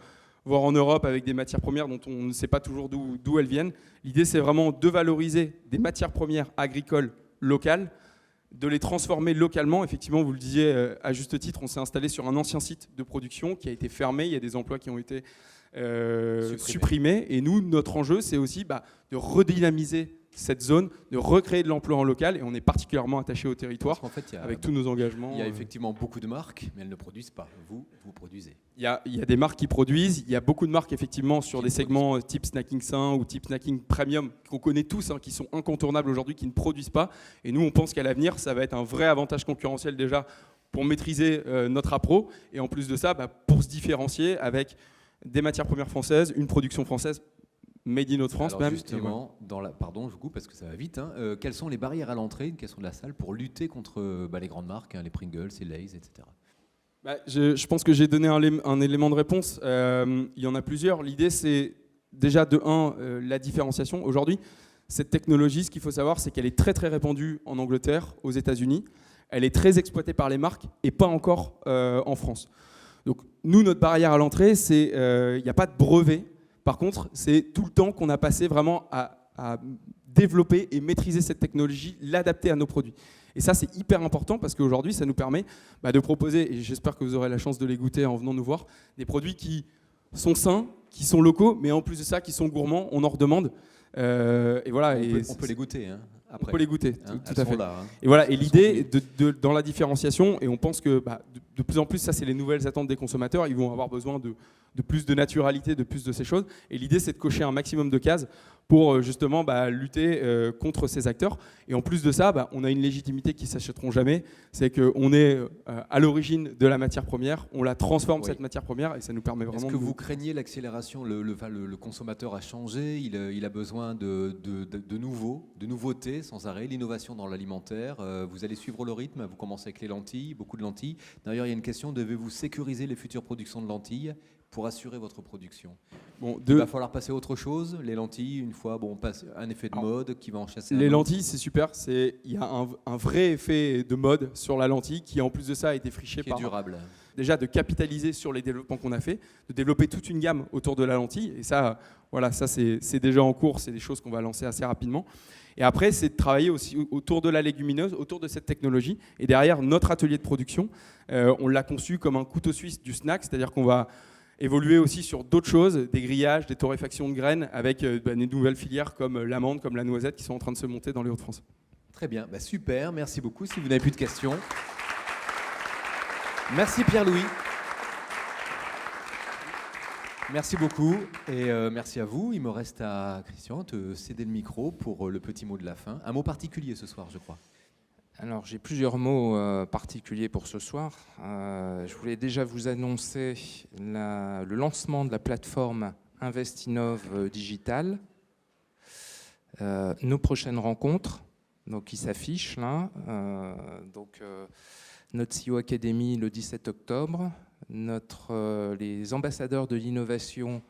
en Europe avec des matières premières dont on ne sait pas toujours d'où elles viennent. L'idée, c'est vraiment de valoriser des matières premières agricoles locales, de les transformer localement. Effectivement, vous le disiez à juste titre, on s'est installé sur un ancien site de production qui a été fermé, il y a des emplois qui ont été supprimés. Et nous, notre enjeu, c'est aussi de redynamiser cette zone, de recréer de l'emploi en local, et on est particulièrement attaché au territoire avec tous nos engagements. Il y a effectivement beaucoup de marques, mais elles ne produisent pas. Vous produisez. Il y a des marques qui produisent, il y a beaucoup de marques effectivement sur des segments type snacking sain ou type snacking premium qu'on connaît tous, qui sont incontournables aujourd'hui, qui ne produisent pas. Et nous, on pense qu'à l'avenir, ça va être un vrai avantage concurrentiel déjà pour maîtriser notre appro, et en plus de ça, pour se différencier avec des matières premières françaises, une production française. Made in France. Alors même. Justement, pardon, je coupe parce que ça va vite. Quelles sont les barrières à l'entrée, une question de la salle, pour lutter contre les grandes marques, les Pringles, les Lay's, etc. Je pense que j'ai donné un élément de réponse. Il y en a plusieurs. L'idée, c'est déjà de 1, la différenciation. Aujourd'hui, cette technologie, ce qu'il faut savoir, c'est qu'elle est très très répandue en Angleterre, aux États-Unis. Elle est très exploitée par les marques et pas encore en France. Donc nous, notre barrière à l'entrée, c'est il n'y a pas de brevet. Par contre, c'est tout le temps qu'on a passé vraiment à développer et maîtriser cette technologie, l'adapter à nos produits. Et ça, c'est hyper important parce qu'aujourd'hui, ça nous permet de proposer, et j'espère que vous aurez la chance de les goûter en venant nous voir, des produits qui sont sains, qui sont locaux, mais en plus de ça, qui sont gourmands, on en redemande. Et voilà, on peut les goûter. Après. On peut les goûter, tout à fait. Là, Et voilà, et l'idée dans la différenciation, et on pense que de plus en plus, ça c'est les nouvelles attentes des consommateurs, ils vont avoir besoin de plus de naturalité, de plus de ces choses. Et l'idée, c'est de cocher un maximum de cases pour justement lutter contre ces acteurs. Et en plus de ça, on a une légitimité qui ne s'achèteront jamais. C'est qu'on est à l'origine de la matière première, on la transforme, cette matière première, et ça nous permet vraiment... Est-ce que vous craignez l'accélération? Le consommateur a changé, il a besoin de nouveautés sans arrêt, l'innovation dans l'alimentaire. Vous allez suivre le rythme, vous commencez avec les lentilles, beaucoup de lentilles. D'ailleurs, il y a une question, devez-vous sécuriser les futures productions de lentilles pour assurer votre production? Il va falloir passer à autre chose. Les lentilles, une fois, on passe un effet de mode qui va en chasser un Les autre. lentilles, c'est super. Il y a un vrai effet de mode sur la lentille qui, en plus de ça, a été friché Qui est durable. Déjà, de capitaliser sur les développements qu'on a fait, de développer toute une gamme autour de la lentille. Et ça, voilà, ça c'est déjà en cours. C'est des choses qu'on va lancer assez rapidement. Et après, c'est de travailler aussi autour de la légumineuse, autour de cette technologie. Et derrière, notre atelier de production, on l'a conçu comme un couteau suisse du snack, c'est-à-dire qu'on va évoluer aussi sur d'autres choses, des grillages, des torréfactions de graines, avec des nouvelles filières comme l'amande, comme la noisette, qui sont en train de se monter dans les Hauts-de-France. Très bien, super, merci beaucoup. Si vous n'avez plus de questions. Merci Pierre-Louis. Merci beaucoup et merci à vous. Il me reste à Christian te céder le micro pour le petit mot de la fin. Un mot particulier ce soir, je crois. Alors, j'ai plusieurs mots particuliers pour ce soir. Je voulais déjà vous annoncer le lancement de la plateforme Investinov Digital. Nos prochaines rencontres, donc, qui s'affichent là. Notre CEO Academy le 17 octobre, les ambassadeurs de l'innovation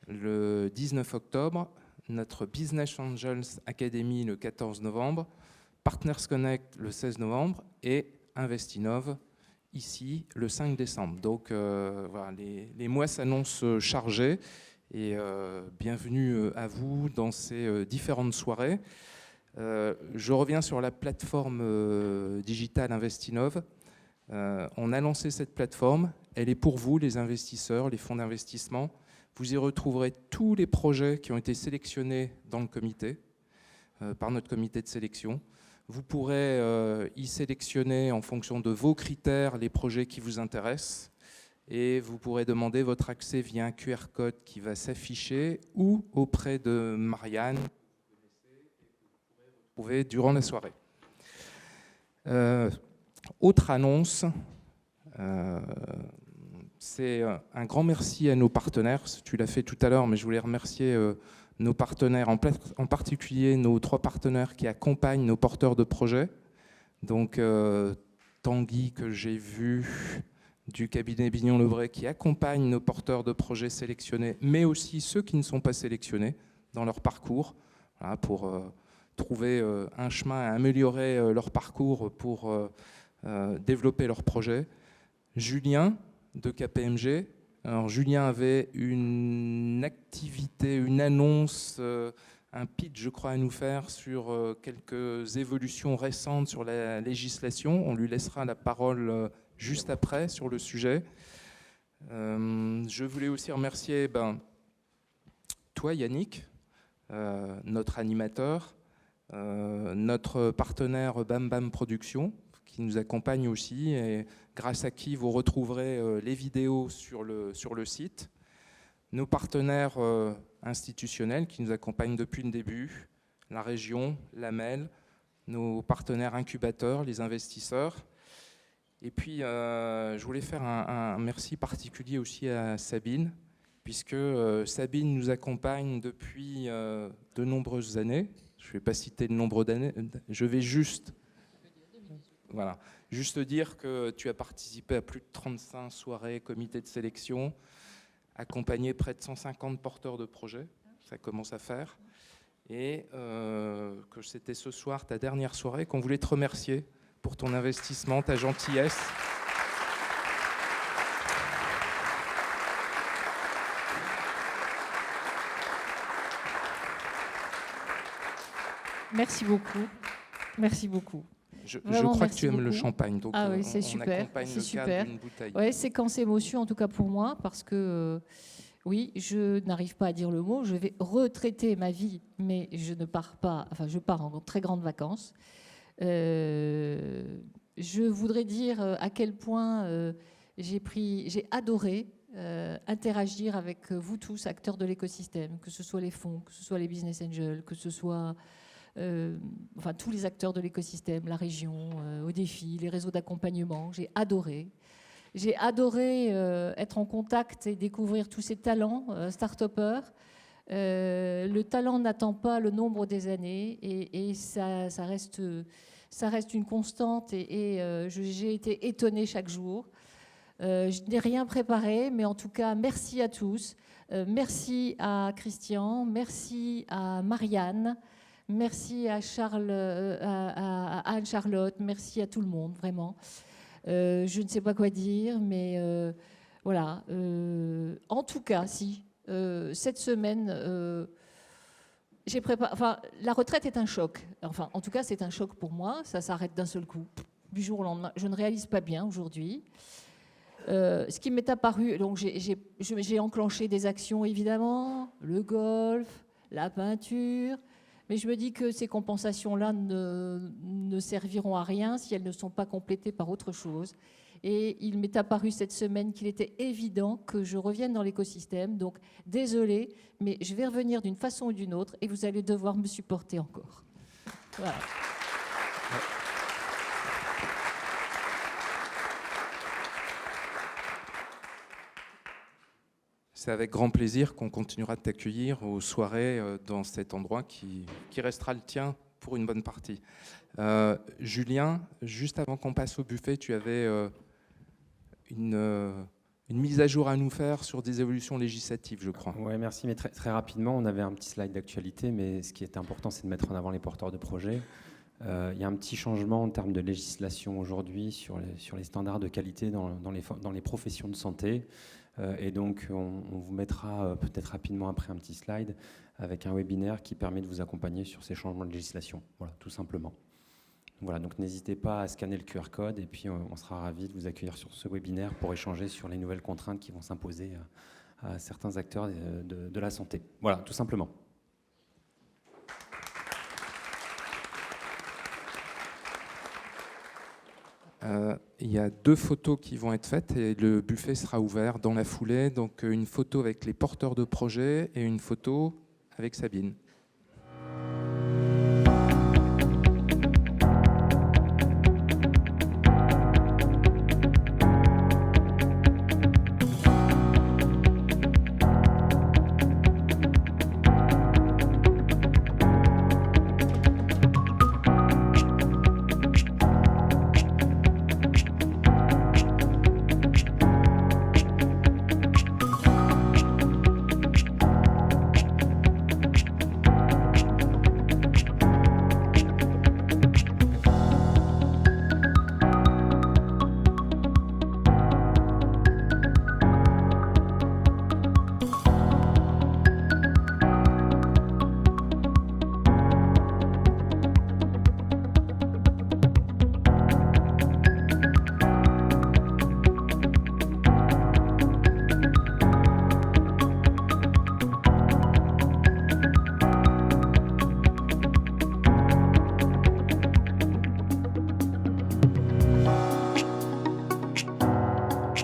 le 19 octobre, notre Business Angels Academy le 14 novembre, Partners Connect le 16 novembre et Investinov ici le 5 décembre. Donc voilà, les mois s'annoncent chargés et bienvenue à vous dans ces différentes soirées. Je reviens sur la plateforme digitale Investinov. On a lancé cette plateforme. Elle est pour vous, les investisseurs, les fonds d'investissement. Vous y retrouverez tous les projets qui ont été sélectionnés dans le comité, par notre comité de sélection. Vous pourrez y sélectionner en fonction de vos critères les projets qui vous intéressent et vous pourrez demander votre accès via un QR code qui va s'afficher ou auprès de Marianne durant la soirée. Autre annonce, c'est un grand merci à nos partenaires. Tu l'as fait tout à l'heure, mais je voulais remercier nos partenaires, en particulier nos 3 partenaires qui accompagnent nos porteurs de projets. Donc Tanguy, que j'ai vu, du cabinet Bignon-Lebray, qui accompagne nos porteurs de projets sélectionnés, mais aussi ceux qui ne sont pas sélectionnés dans leur parcours, voilà, pour trouver un chemin à améliorer leur parcours pour développer leur projet. Julien de KPMG. Alors Julien avait une activité, une annonce, un pitch, je crois, à nous faire sur quelques évolutions récentes sur la législation. On lui laissera la parole juste après sur le sujet. Je voulais aussi remercier toi, Yannick, notre animateur, notre partenaire Bam Bam Productions, qui nous accompagne aussi, et grâce à qui vous retrouverez les vidéos sur le site. Nos partenaires institutionnels qui nous accompagnent depuis le début, la région, l'AMEL, nos partenaires incubateurs, les investisseurs. Et puis, je voulais faire un merci particulier aussi à Sabine, puisque Sabine nous accompagne depuis de nombreuses années. Je ne vais pas citer le nombre d'années, je vais juste dire que tu as participé à plus de 35 soirées, comités de sélection, accompagné près de 150 porteurs de projets, ça commence à faire, et que c'était ce soir ta dernière soirée, qu'on voulait te remercier pour ton investissement, ta gentillesse. Merci beaucoup. Merci beaucoup. Je crois que tu aimes le champagne, donc oui, c'est super. accompagne C'est le super. cadre d'une bouteille. Ouais, séquence émotion en tout cas pour moi, parce que oui, je n'arrive pas à dire le mot, je vais retraiter ma vie, mais je ne pars pas, enfin je pars en très grandes vacances. je voudrais dire à quel point j'ai adoré interagir avec vous tous, acteurs de l'écosystème, que ce soit les fonds, que ce soit les business angels, que ce soit enfin, tous les acteurs de l'écosystème, la région, au défi, les réseaux d'accompagnement. J'ai adoré. J'ai adoré être en contact et découvrir tous ces talents start-upers. Le talent n'attend pas le nombre des années et ça reste une constante et j'ai été étonnée chaque jour. Je n'ai rien préparé, mais en tout cas, merci à tous. Merci à Christian, merci à Marianne, merci à à Anne-Charlotte, merci à tout le monde, vraiment. Je ne sais pas quoi dire, mais voilà. En tout cas, si, cette semaine, j'ai préparé. Enfin, la retraite est un choc. Enfin, en tout cas, c'est un choc pour moi. Ça s'arrête d'un seul coup, du jour au lendemain. Je ne réalise pas bien aujourd'hui. Ce qui m'est apparu, donc j'ai enclenché des actions évidemment, le golf, la peinture, mais je me dis que ces compensations-là ne serviront à rien si elles ne sont pas complétées par autre chose. Et il m'est apparu cette semaine qu'il était évident que je revienne dans l'écosystème. Donc désolé, mais je vais revenir d'une façon ou d'une autre et vous allez devoir me supporter encore. Voilà. C'est avec grand plaisir qu'on continuera de t'accueillir aux soirées dans cet endroit qui restera le tien pour une bonne partie. Julien, juste avant qu'on passe au buffet, tu avais une mise à jour à nous faire sur des évolutions législatives, je crois. Oui, merci. Mais très, très rapidement, on avait un petit slide d'actualité, mais ce qui est important, c'est de mettre en avant les porteurs de projets. Il y a un petit changement en termes de législation aujourd'hui sur les standards de qualité dans les professions de santé. Et donc, on vous mettra peut-être rapidement après un petit slide avec un webinaire qui permet de vous accompagner sur ces changements de législation. Voilà, tout simplement. Voilà, donc n'hésitez pas à scanner le QR code et puis on sera ravis de vous accueillir sur ce webinaire pour échanger sur les nouvelles contraintes qui vont s'imposer à certains acteurs de la santé. Voilà, tout simplement. Il y a 2 photos qui vont être faites et le buffet sera ouvert dans la foulée. Donc une photo avec les porteurs de projets et une photo avec Sabine.